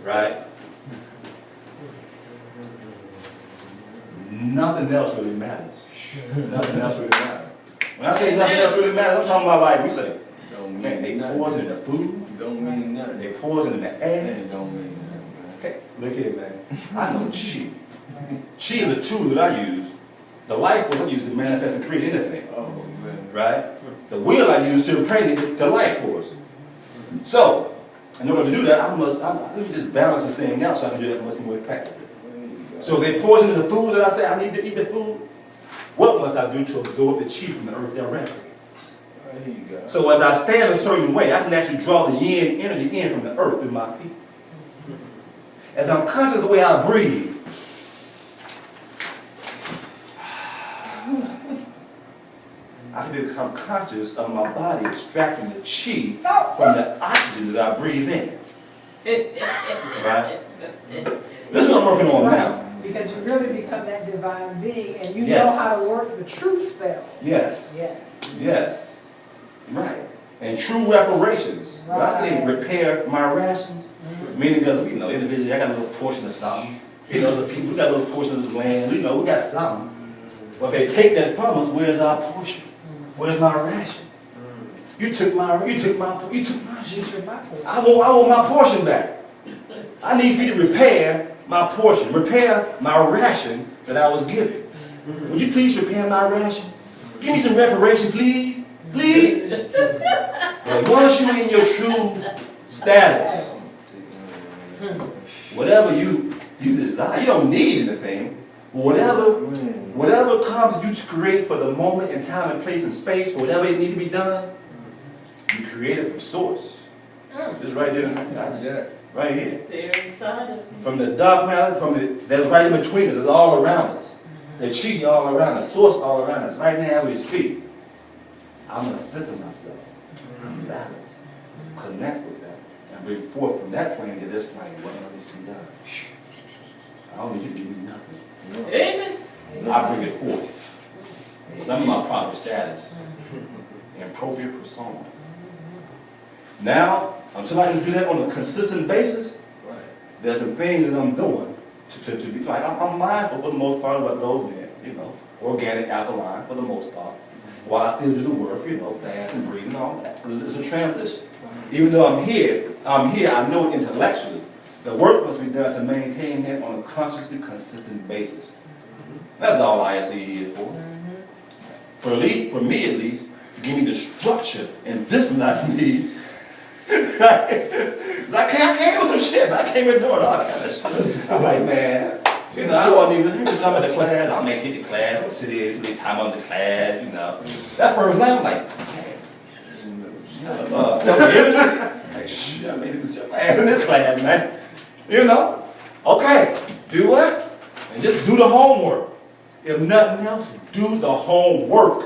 right? Nothing else really matters. Nothing else really matters. When I say nothing else really matters, I'm talking about like we say, man, they poison in the food. Don't mean nothing. They poison in the air. It don't mean nothing, man. Okay, look here, man. I know chi. Chi is a tool that I use. The life force I use to manifest and create anything. Oh, man. Right? The will I use to impregnate the life force. So, in order to do that, let me just balance this thing out so I can do that much more effectively. So they poison in the food that I say I need to eat the food. What must I do to absorb the chi from the earth directly? There you go. So as I stand a certain way, I can actually draw the yin energy in from the earth through my feet. As I'm conscious of the way I breathe, I can become conscious of my body extracting the chi from the oxygen that I breathe in. Right? This is what I'm working on now. Because you really become that divine being and you Yes. know how to work the true spells. Yes. Yes. Right. And true reparations. When I say repair my rations, meaning because, individually, I got a little portion of something. The people, we got a little portion of the land. We got something. But if they take that from us, where's our portion? Where's my ration? You took my shit. I want my portion back. I need for you to repair my portion, repair my ration that I was given. Would you please repair my ration? Give me some reparation, please. Please. And once you're in your true status, whatever you desire, you don't need anything. Whatever comes you to create for the moment and time and place and space, for whatever it needs to be done, you create it from source. Just right there, right here. They're inside of you. From the dark matter, that's right in between us, it's all around us. The chi all around us, source all around us. Right now we speak. I'm going to center myself, balance, connect with that, and bring forth from that plane to this plane what needs to be done. I don't need you to give me nothing. Amen. I bring it forth. Because I'm in my proper status. In appropriate persona. Now, until I can do that on a consistent basis, there's some things that I'm doing to be like, I'm mindful for the most part of what goes in, organic, alkaline for the most part. While I still do the work, fast and breathing and all that. Because it's a transition. Even though I'm here, I know it intellectually. The work must be done to maintain it on a consciously consistent basis. That's all ISE is for. For me at least, to give me the structure and discipline I need. Right? 'Cause I came with some shit, I came in doing all kind of shit. I'm like, man, you know, I wasn't even come in the class, I'll make it the class, I'll sit there, sit there, time on the class, you know. That first night, I'm like, like, shit, I made this in this class, man. You know? Okay, do what? And just do the homework. If nothing else, do the homework.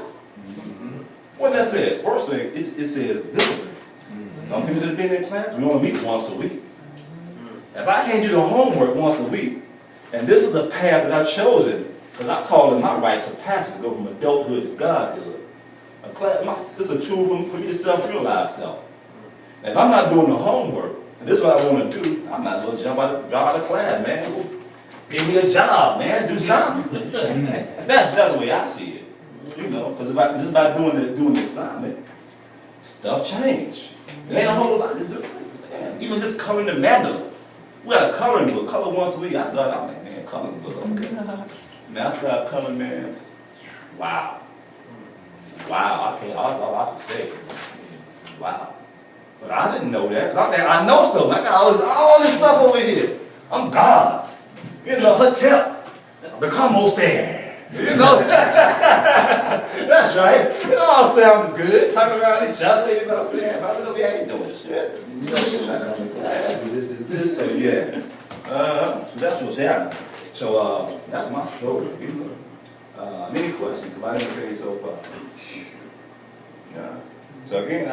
What that said? First thing, it says discipline. Some people that have been in class, we only meet once a week. If I can't do the homework once a week, and this is a path that I've chosen, because I call it my rites of passage to go from adulthood to godhood. It's a tool for me to self-realize self. And if I'm not doing the homework, and this is what I want to do, I might as well drop out of class, man. Go give me a job, man. Do something. That's the way I see it. You know, because just by doing the assignment, stuff change. It ain't a whole lot to do. Man, even just coloring the mandala. We got a coloring book, color once a week. I'm like, man, coloring book, okay. Now I started coloring, man. Wow. Wow, that's all I can say. Wow. But I didn't know that, because I know something. I got all this stuff over here. I'm God. You know, hotel. Become hosted. You know? That's right. It all sounds good. Talking around each other, you know what I'm saying? But we ain't doing shit. You know, you're not coming to class. This. So, yeah. So that's what's happening. So, that's my story. You know? Any questions about anything so far? Yeah. So, again,